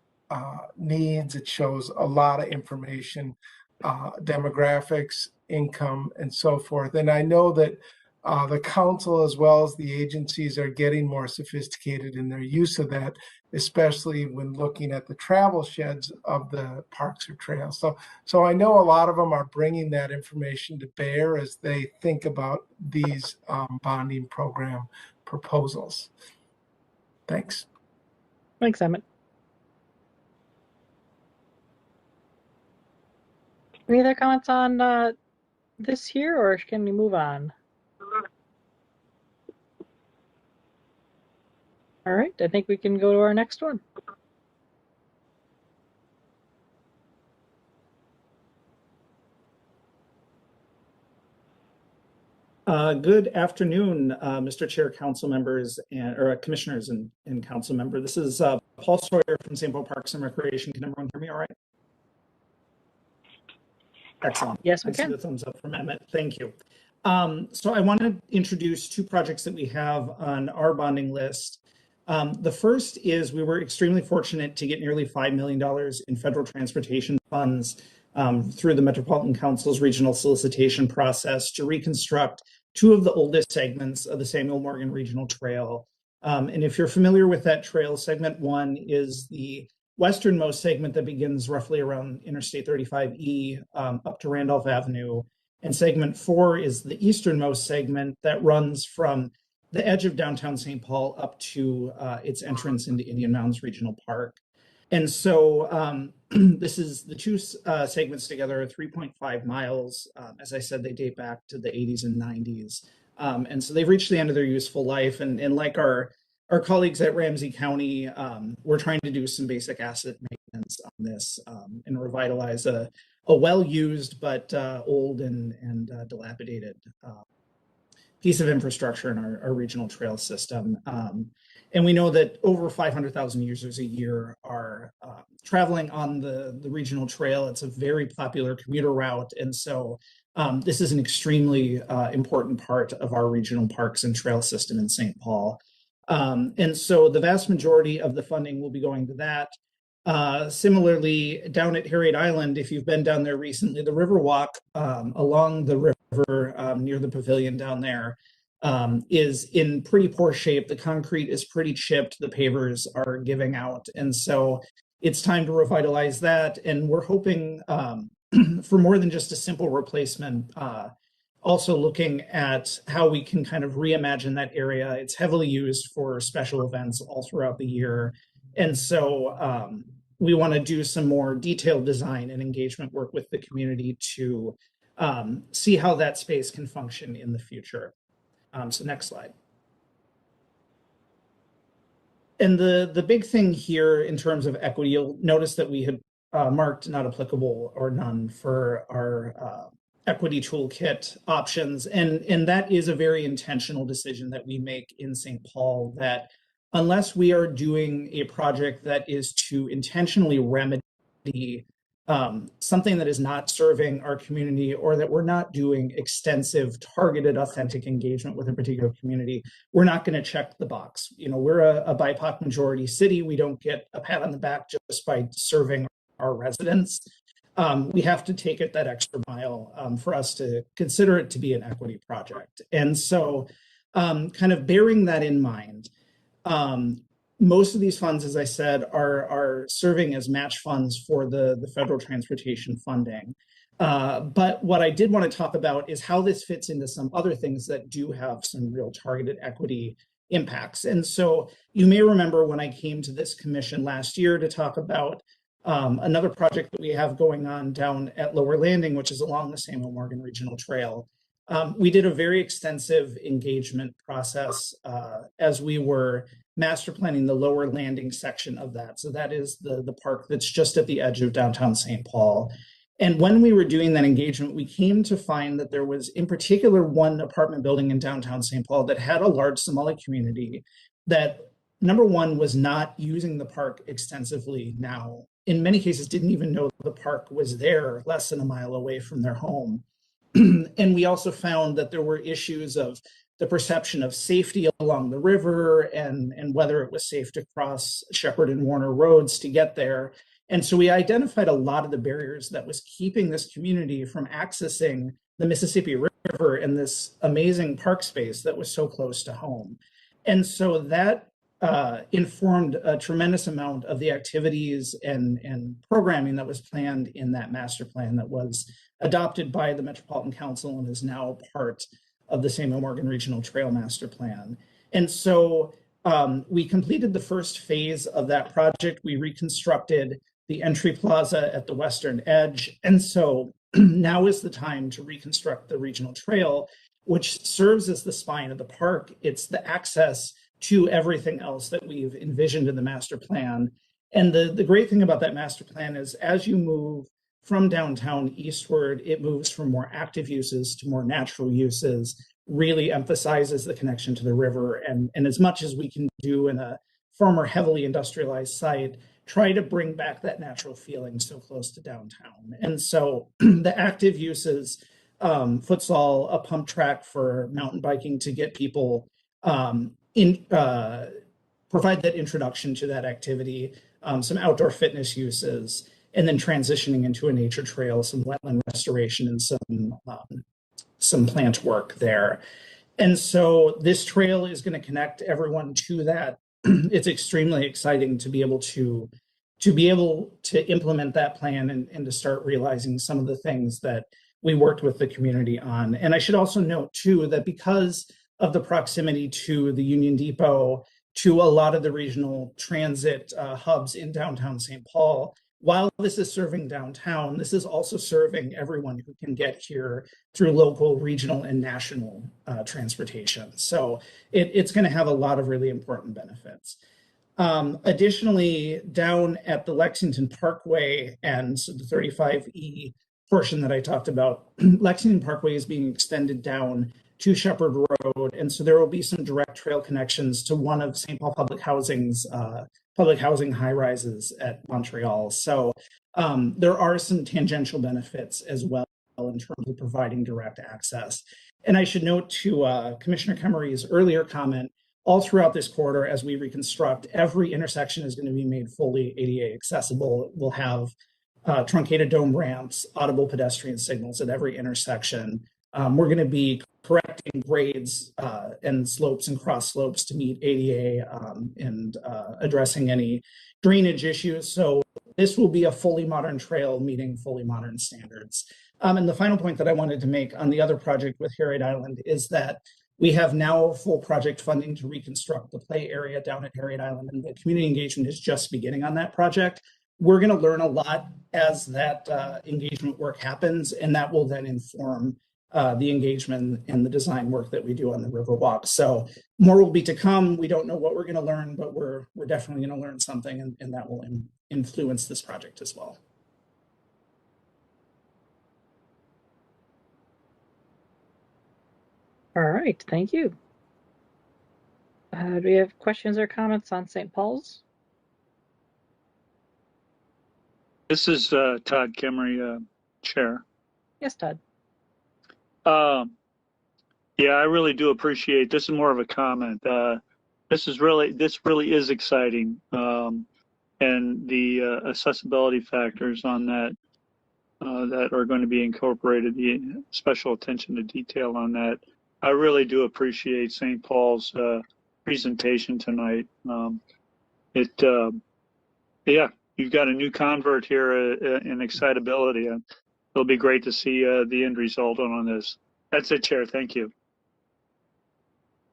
needs. It shows a lot of information, demographics, income, and so forth. And I know that the council as well as the agencies are getting more sophisticated in their use of that, especially when looking at the travel sheds of the parks or trails. So I know a lot of them are bringing that information to bear as they think about these bonding program proposals. Thanks. Thanks, Emmett. Any other comments on this here, or can we move on? All right, I think we can go to our next one. Good afternoon, Mr. Chair, council members, or commissioners and council member. This is Paul Sawyer from St. Paul Parks and Recreation. Can everyone hear me all right? Excellent. Yes, we I see can. the thumbs up from Emmett. Thank you. So I want to introduce two projects that we have on our bonding list. The first is we were extremely fortunate to get nearly $5 million in federal transportation funds through the Metropolitan Council's regional solicitation process to reconstruct two of the oldest segments of the Samuel Morgan Regional Trail. And if you're familiar with that trail, segment one is the westernmost segment that begins roughly around Interstate 35E up to Randolph Avenue. And segment four is the easternmost segment that runs from the edge of downtown St. Paul up to its entrance into Indian Mounds Regional Park. And so this is the two segments together are 3.5 miles. As I said, they date back to the 80s and 90s. And so they've reached the end of their useful life. And like our colleagues at Ramsey County, we're trying to do some basic asset maintenance on this and revitalize a well-used but old and dilapidated piece of infrastructure in our regional trail system. And we know that over 500,000 users a year are traveling on the regional trail. It's a very popular commuter route. And so this is an extremely important part of our regional parks and trail system in St. Paul. And so the vast majority of the funding will be going to that. Similarly, down at Harriet Island, if you've been down there recently, the Riverwalk along the river near the pavilion down there is in pretty poor shape. The concrete is pretty chipped. The pavers are giving out. And so it's time to revitalize that. And we're hoping for more than just a simple replacement, also looking at how we can kind of reimagine that area. It's heavily used for special events all throughout the year. And so we want to do some more detailed design and engagement work with the community to see how that space can function in the future. So next slide. And the big thing here in terms of equity, you'll notice that we had marked not applicable or none for our equity toolkit options. And that is a very intentional decision that we make in St. Paul, that unless we are doing a project that is to intentionally remedy something that is not serving our community, or that we're not doing extensive targeted authentic engagement with a particular community, we're not going to check the box. We're a BIPOC majority city. We don't get a pat on the back just by serving our residents. We have to take it that extra mile for us to consider it to be an equity project. And so kind of bearing that in mind, most of these funds, as I said, are serving as match funds for the federal transportation funding. But what I did want to talk about is how this fits into some other things that do have some real targeted equity impacts. And so you may remember when I came to this commission last year to talk about another project that we have going on down at Lower Landing, which is along the Samuel Morgan Regional Trail. We did a very extensive engagement process as we were master planning the Lower Landing section of that. So that is the park that's just at the edge of downtown St. Paul. And when we were doing that engagement, we came to find that there was, in particular, one apartment building in downtown St. Paul that had a large Somali community that, number one, was not using the park extensively now. In many cases, didn't even know the park was there less than a mile away from their home. And we also found that there were issues of the perception of safety along the river and whether it was safe to cross Shepherd and Warner roads to get there. And so we identified a lot of the barriers that was keeping this community from accessing the Mississippi River and this amazing park space that was so close to home. And so that informed a tremendous amount of the activities and programming that was planned in that master plan that was adopted by the Metropolitan Council and is now part of the Samuel Morgan Regional Trail Master Plan. And so we completed the first phase of that project. We reconstructed the entry plaza at the western edge. And so now is the time to reconstruct the regional trail, which serves as the spine of the park. It's the access to everything else that we've envisioned in the master plan. And the great thing about that master plan is as you move from downtown eastward, it moves from more active uses to more natural uses, really emphasizes the connection to the river. And as much as we can do in a far more heavily industrialized site, try to bring back that natural feeling so close to downtown. And so the active uses, futsal, a pump track for mountain biking to get people provide that introduction to that activity, some outdoor fitness uses, and then transitioning into a nature trail, some wetland restoration, and some plant work there. And so this trail is going to connect everyone to that. It's extremely exciting to be able to implement that plan and to start realizing some of the things that we worked with the community on. And I should also note too that because of the proximity to the Union Depot, to a lot of the regional transit hubs in downtown St. Paul, while this is serving downtown, this is also serving everyone who can get here through local, regional, and national transportation. So it's going to have a lot of really important benefits. Additionally, down at the Lexington Parkway and so the 35E portion that I talked about, Lexington Parkway is being extended down to Shepherd Road. And so there will be some direct trail connections to one of St. Paul Public Housing's public housing high rises at Montreal. So there are some tangential benefits as well in terms of providing direct access. And I should note to Commissioner Kemery's earlier comment, all throughout this corridor, as we reconstruct, every intersection is going to be made fully ADA accessible. We'll have truncated dome ramps, audible pedestrian signals at every intersection. We're going to be correcting grades and slopes and cross slopes to meet ADA and addressing any drainage issues. So this will be a fully modern trail meeting fully modern standards. And the final point that I wanted to make on the other project with Harriet Island is that we have now full project funding to reconstruct the play area down at Harriet Island, and the community engagement is just beginning on that project. We're going to learn a lot as that engagement work happens, and that will then inform the engagement and the design work that we do on the Riverwalk. So more will be to come. We don't know what we're going to learn, but we're definitely going to learn something, and that will influence this project as well. All right, thank you. Do we have questions or comments on St. Paul's? This is Todd Kemery, Chair. Yes, Todd. Yeah, I really do appreciate. This is more of a comment. This really is exciting, and the accessibility factors on that that are going to be incorporated. The special attention to detail on that. I really do appreciate St. Paul's presentation tonight. Yeah, you've got a new convert here in excitability. it'll be great to see the end result on this. That's it, Chair. Thank you.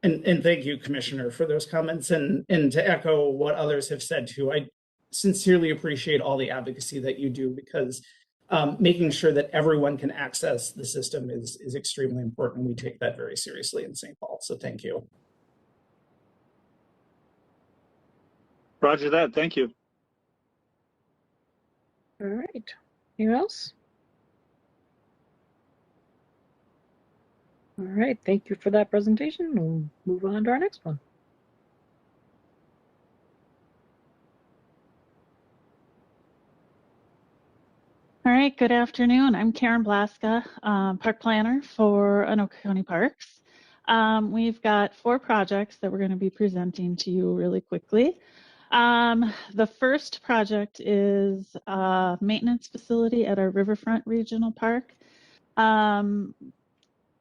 And thank you, Commissioner, for those comments. And to echo what others have said too, I sincerely appreciate all the advocacy that you do, because making sure that everyone can access the system is extremely important. We take that very seriously in St. Paul. So thank you. Roger that. Thank you. All right. Anyone else? All right. Thank you for that presentation. We'll move on to our next one. All right, good afternoon. I'm Karen Blaska, park planner for Anoka County Parks. We've got 4 projects that we're going to be presenting to you really quickly. The first project is a maintenance facility at our Riverfront Regional Park.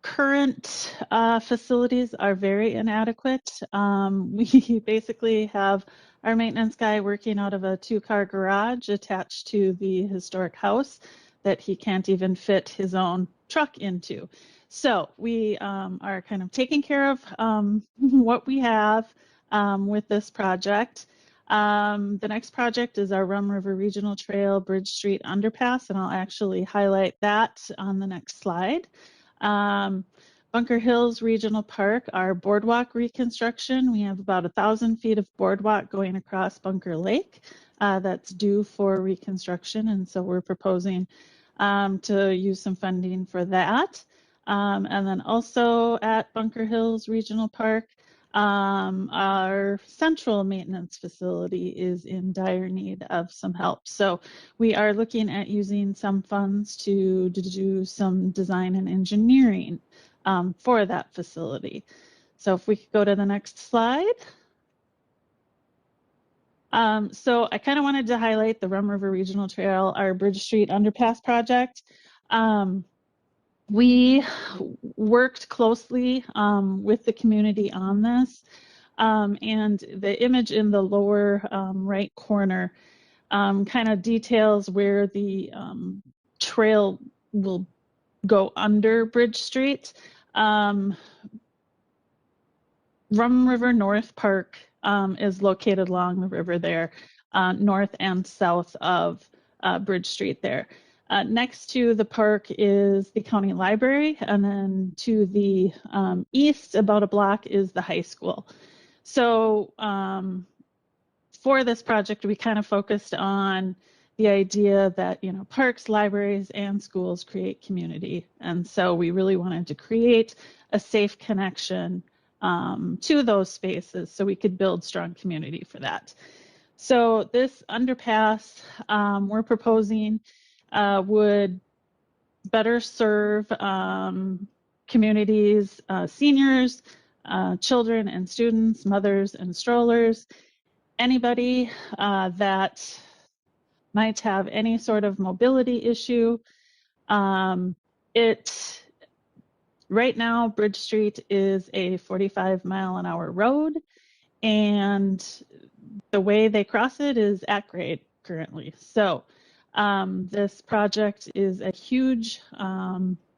Current facilities are very inadequate. We basically have our maintenance guy working out of a 2-car garage attached to the historic house that he can't even fit his own truck into. So we are kind of taking care of what we have with this project. The next project is our Rum River Regional Trail Bridge Street Underpass, and I'll actually highlight that on the next slide. Bunker Hills Regional Park, our boardwalk reconstruction. We have about 1,000 feet of boardwalk going across Bunker Lake that's due for reconstruction, and so we're proposing to use some funding for that. And then also at Bunker Hills Regional Park, our central maintenance facility is in dire need of some help. So we are looking at using some funds to do some design and engineering for that facility. So if we could go to the next slide. So I kind of wanted to highlight the Rum River Regional Trail, our Bridge Street Underpass project. We worked closely with the community on this, and the image in the lower right corner kind of details where the trail will go under Bridge Street. Rum River North Park is located along the river there, north and south of Bridge Street there. Next to the park is the county library, and then to the east, about a block, is the high school. So for this project, we kind of focused on the idea that, you know, parks, libraries, and schools create community. And so we really wanted to create a safe connection to those spaces so we could build strong community for that. So this underpass we're proposing would better serve communities, seniors, children and students, mothers and strollers, anybody that might have any sort of mobility issue. Right now, Bridge Street is a 45-mile-an-hour road, and the way they cross it is at grade currently. So this project is a huge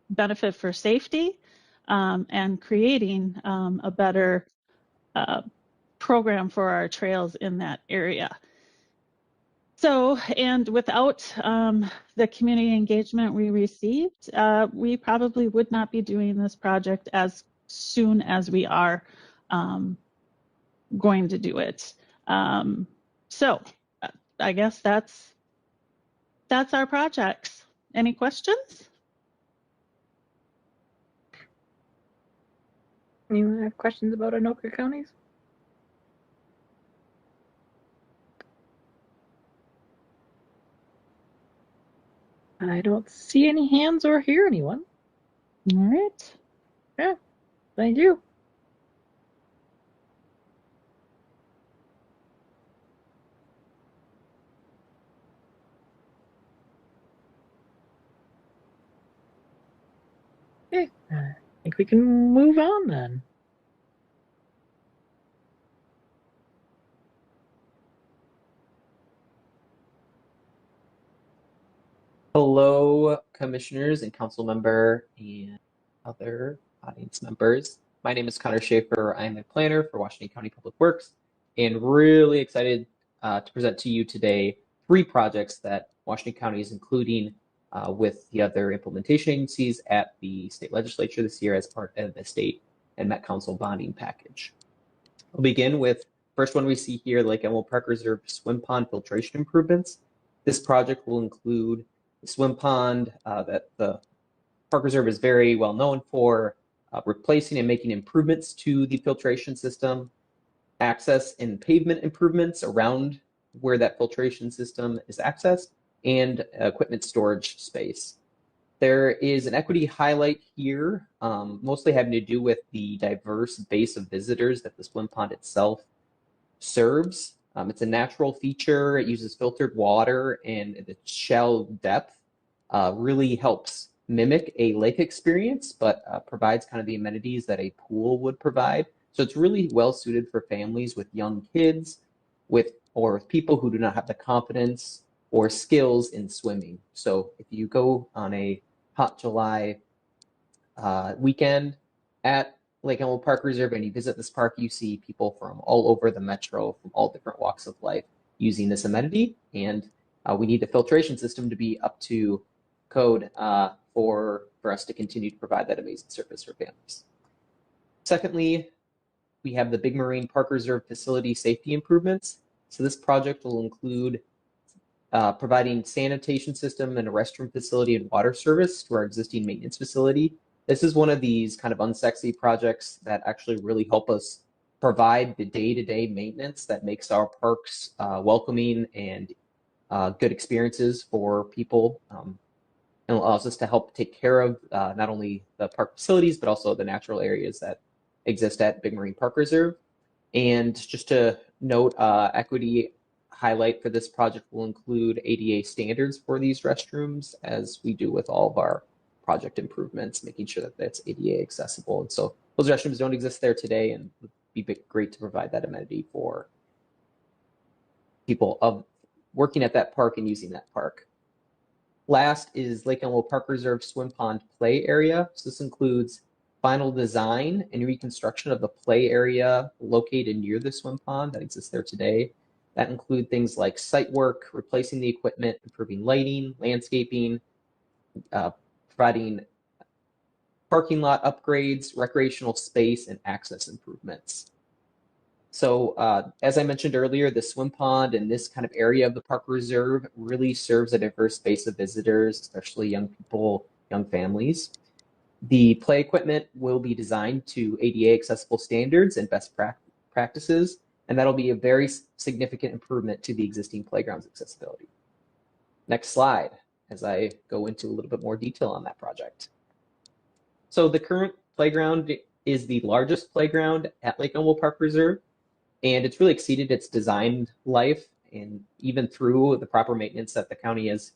benefit for safety and creating a better program for our trails in that area. So, and without the community engagement we received, we probably would not be doing this project as soon as we are going to do it. So I guess that's our projects. Any questions? Anyone have questions about Anoka counties? I don't see any hands or hear anyone. All right. Yeah, thank you. Okay, I think we can move on then. Hello, commissioners and council member and other audience members. My name is Connor Schaefer. I'm a planner for Washington County Public Works and really excited to present to you today 3 projects that Washington County is including with the other implementation agencies at the state legislature this year as part of the state and Met Council bonding package. We'll begin with first one we see here, Lake Elmo Park Reserve swim pond filtration improvements. This project will include the swim pond that the Park Reserve is very well known for, replacing and making improvements to the filtration system, access and pavement improvements around where that filtration system is accessed, and equipment storage space. There is an equity highlight here, mostly having to do with the diverse base of visitors that the swim pond itself serves. It's a natural feature. It uses filtered water, and the shallow depth really helps mimic a lake experience, but provides kind of the amenities that a pool would provide. So it's really well suited for families with young kids, or with people who do not have the confidence or skills in swimming. So if you go on a hot July weekend at Lake Elmo Park Reserve and you visit this park, you see people from all over the metro, from all different walks of life using this amenity. And we need the filtration system to be up to code for us to continue to provide that amazing service for families. Secondly, we have the Big Marine Park Reserve facility safety improvements. So this project will include providing sanitation system and a restroom facility and water service to our existing maintenance facility. This is one of these kind of unsexy projects that actually really help us provide the day-to-day maintenance that makes our parks welcoming and good experiences for people, and allows us to help take care of not only the park facilities, but also the natural areas that exist at Big Marine Park Reserve. And just to note, equity highlight for this project will include ADA standards for these restrooms, as we do with all of our project improvements, making sure that that's ADA accessible. And so those restrooms don't exist there today, and it would be great to provide that amenity for people of working at that park and using that park. Last is Lake Elmo Park Reserve swim pond play area. So this includes final design and reconstruction of the play area located near the swim pond that exists there today. That include things like site work, replacing the equipment, improving lighting, landscaping, providing parking lot upgrades, recreational space, and access improvements. So as I mentioned earlier, the swim pond and this kind of area of the park reserve really serves a diverse base of visitors, especially young people, young families. The play equipment will be designed to ADA accessible standards and best practices, and that'll be a very significant improvement to the existing playground's accessibility. Next slide, as I go into a little bit more detail on that project. So the current playground is the largest playground at Lake Elmo Park Reserve, and it's really exceeded its design life, and even through the proper maintenance that the county has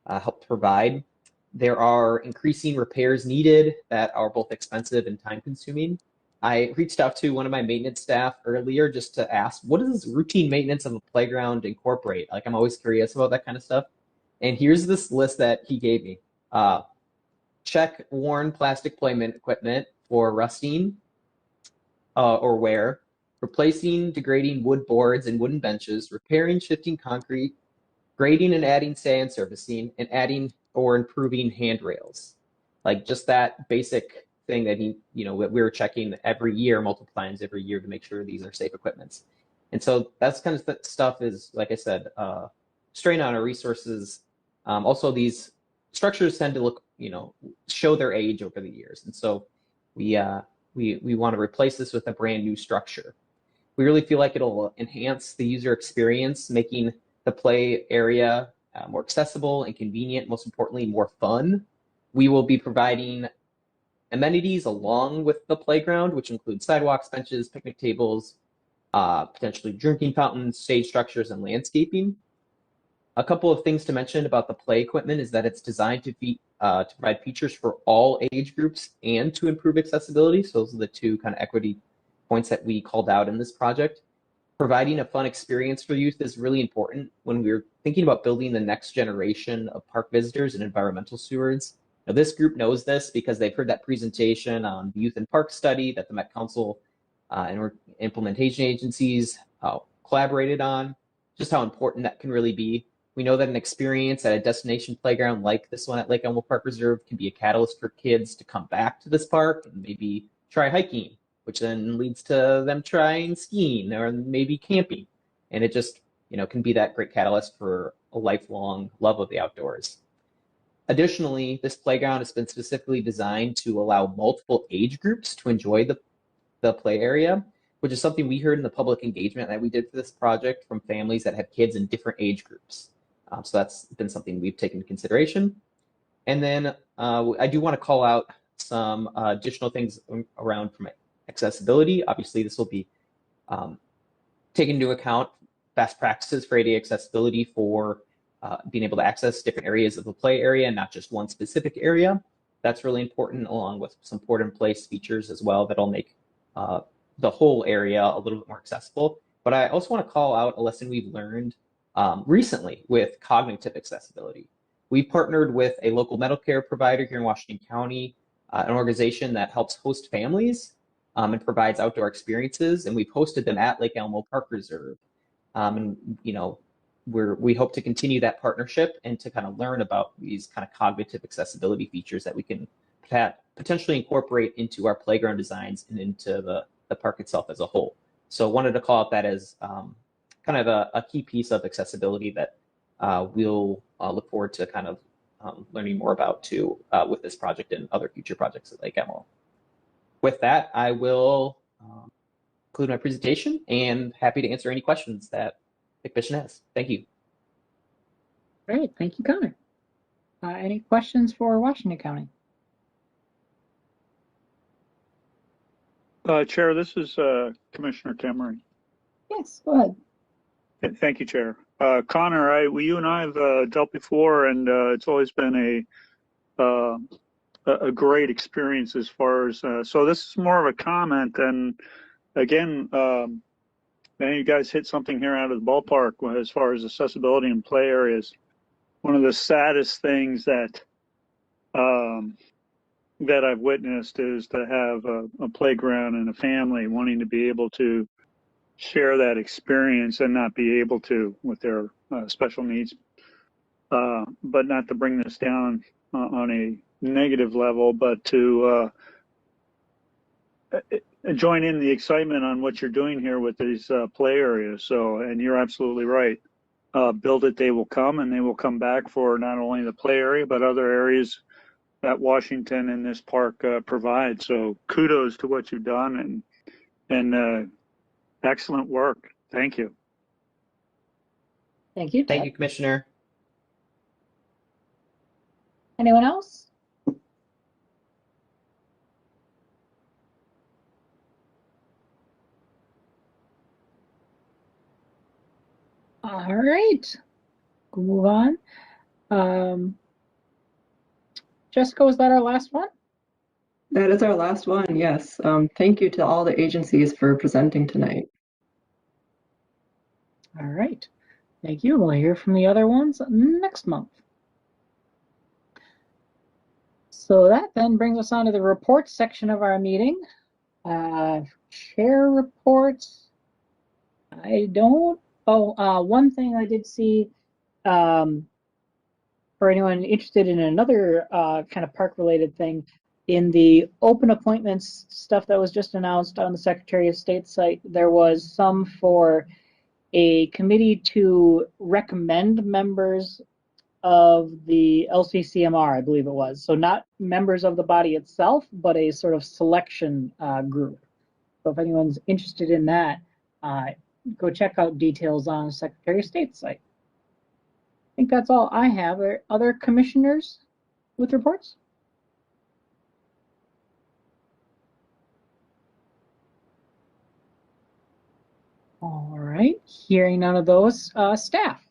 helped provide. There are increasing repairs needed that are both expensive and time consuming. I reached out to one of my maintenance staff earlier just to ask, what does routine maintenance of a playground incorporate? Like, I'm always curious about that kind of stuff. And here's this list that he gave me. Check worn plastic play equipment for rusting or wear, replacing degrading wood boards and wooden benches, repairing shifting concrete, grading and adding sand surfacing, and adding or improving handrails. Like just that basic thing that we're checking every year, multiple times every year to make sure these are safe equipments. And so that's kind of stuff is, like I said, strain on our resources. Also, these structures tend to look, show their age over the years. And so we want to replace this with a brand new structure. We really feel like it'll enhance the user experience, making the play area more accessible and convenient, most importantly, more fun. We will be providing amenities along with the playground, which include sidewalks, benches, picnic tables, potentially drinking fountains, shade structures, and landscaping. A couple of things to mention about the play equipment is that it's designed to provide features for all age groups and to improve accessibility. So those are the two kind of equity points that we called out in this project. Providing a fun experience for youth is really important when we're thinking about building the next generation of park visitors and environmental stewards. Now, this group knows this because they've heard that presentation on the Youth and Park Study that the Met Council and implementation agencies collaborated on, just how important that can really be. We know that an experience at a destination playground like this one at Lake Elmo Park Reserve can be a catalyst for kids to come back to this park and maybe try hiking, which then leads to them trying skiing or maybe camping. And it just, can be that great catalyst for a lifelong love of the outdoors. Additionally, this playground has been specifically designed to allow multiple age groups to enjoy the play area, which is something we heard in the public engagement that we did for this project from families that have kids in different age groups. So that's been something we've taken into consideration. And then I do want to call out some additional things around from accessibility. Obviously, this will be taken into account best practices for ADA accessibility for being able to access different areas of the play area, not just one specific area. That's really important, along with some port-in-place features as well that'll make the whole area a little bit more accessible. But I also want to call out a lesson we've learned recently with cognitive accessibility. We partnered with a local medical care provider here in Washington County, an organization that helps host families and provides outdoor experiences, and we've hosted them at Lake Elmo Park Reserve. And we hope to continue that partnership and to kind of learn about these kind of cognitive accessibility features that we can potentially incorporate into our playground designs and into the park itself as a whole. So wanted to call out that as kind of a key piece of accessibility that we'll look forward to kind of learning more about too with this project and other future projects at Lake Elmo. With that, I will conclude my presentation and happy to answer any questions that the commission has. Thank you. Great, thank you, Connor. Any questions for Washington County? Chair, this is Commissioner Temery. Yes, go ahead. Thank you, Chair. Connor, you and I have dealt before, and it's always been a great experience as far as, so this is more of a comment, and again, you guys hit something here out of the ballpark as far as accessibility and play areas. One of the saddest things that I've witnessed is to have a playground and a family wanting to be able to share that experience and not be able to with their special needs, but not to bring this down on a negative level, but to join in the excitement on what you're doing here with these play areas. So, and you're absolutely right. Build it, they will come, and they will come back for not only the play area, but other areas that Washington and this park provide. So kudos to what you've done and excellent work. Thank you. Thank you, Ted. Thank you, Commissioner. Anyone else? All right, we'll move on. Jessica, was that our last one? That is our last one, yes. Thank you to all the agencies for presenting tonight. All right, thank you. We'll hear from the other ones next month. So that then brings us on to the reports section of our meeting. Chair reports. I don't. Oh, one thing I did see for anyone interested in another kind of park-related thing, in the open appointments stuff that was just announced on the Secretary of State site, there was some for a committee to recommend members of the LCCMR, I believe it was. So not members of the body itself, but a sort of selection group. So if anyone's interested in that, go check out details on the Secretary of State's site. I think that's all I have. Are other commissioners with reports? All right, hearing none of those, staff.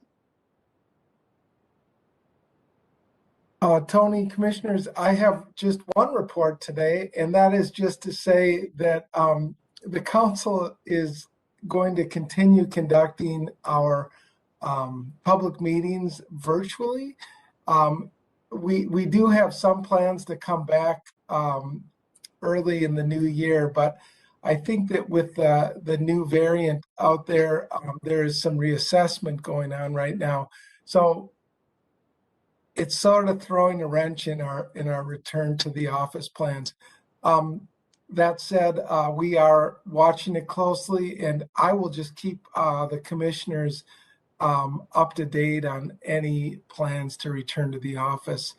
Tony, commissioners, I have just one report today, and that is just to say that the council is going to continue conducting our public meetings virtually. We do have some plans to come back early in the new year, but I think that with the new variant out there, there is some reassessment going on right now. So it's sort of throwing a wrench in our return to the office plans. That said, we are watching it closely, and I will just keep the commissioners up to date on any plans to return to the office.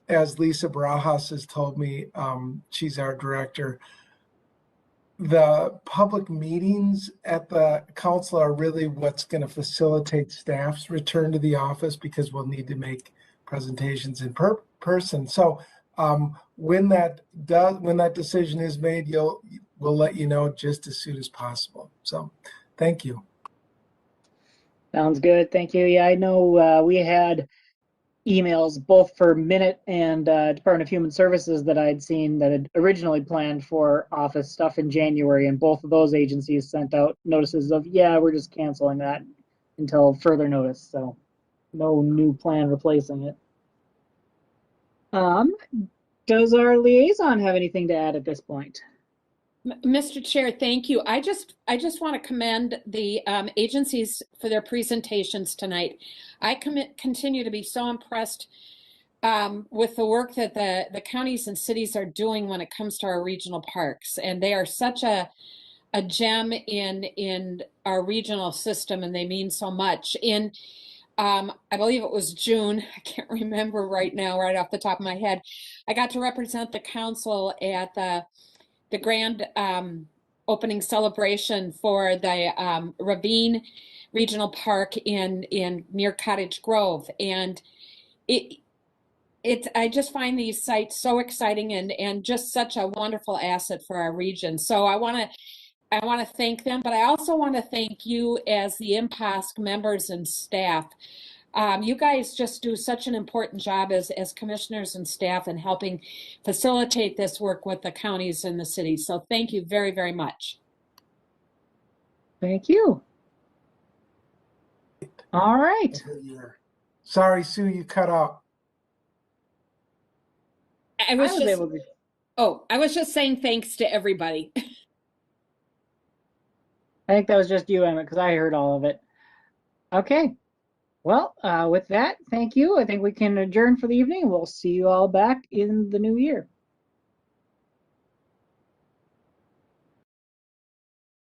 As Lisa Barajas has told me, she's our director, the public meetings at the council are really what's going to facilitate staff's return to the office, because we'll need to make presentations in person. So when that decision is made, we'll let you know just as soon as possible. So thank you. Sounds good. Thank you. Yeah, I know we had emails both for Minute and Department of Human Services that I'd seen that had originally planned for office stuff in January, and both of those agencies sent out notices of, yeah, we're just canceling that until further notice. So no new plan replacing it. Does our liaison have anything to add at this point? Mr. Chair, thank you. I just want to commend the agencies for their presentations tonight. I continue to be so impressed with the work that the counties and cities are doing when it comes to our regional parks, and they are such a gem in our regional system, and they mean so much. In I believe it was June, I can't remember right now, right off the top of my head, I got to represent the council at the grand opening celebration for the Ravine Regional Park in near Cottage Grove, and I just find these sites so exciting and just such a wonderful asset for our region. So I want to thank them, but I also want to thank you as the IMPASC members and staff. You guys just do such an important job as commissioners and staff in helping facilitate this work with the counties and the cities. So thank you very, very much. Thank you. All right. Sorry, Sue, you cut out. I was just saying thanks to everybody. I think that was just you, Emmett, because I heard all of it. Okay. Well, with that, thank you. I think we can adjourn for the evening. We'll see you all back in the new year.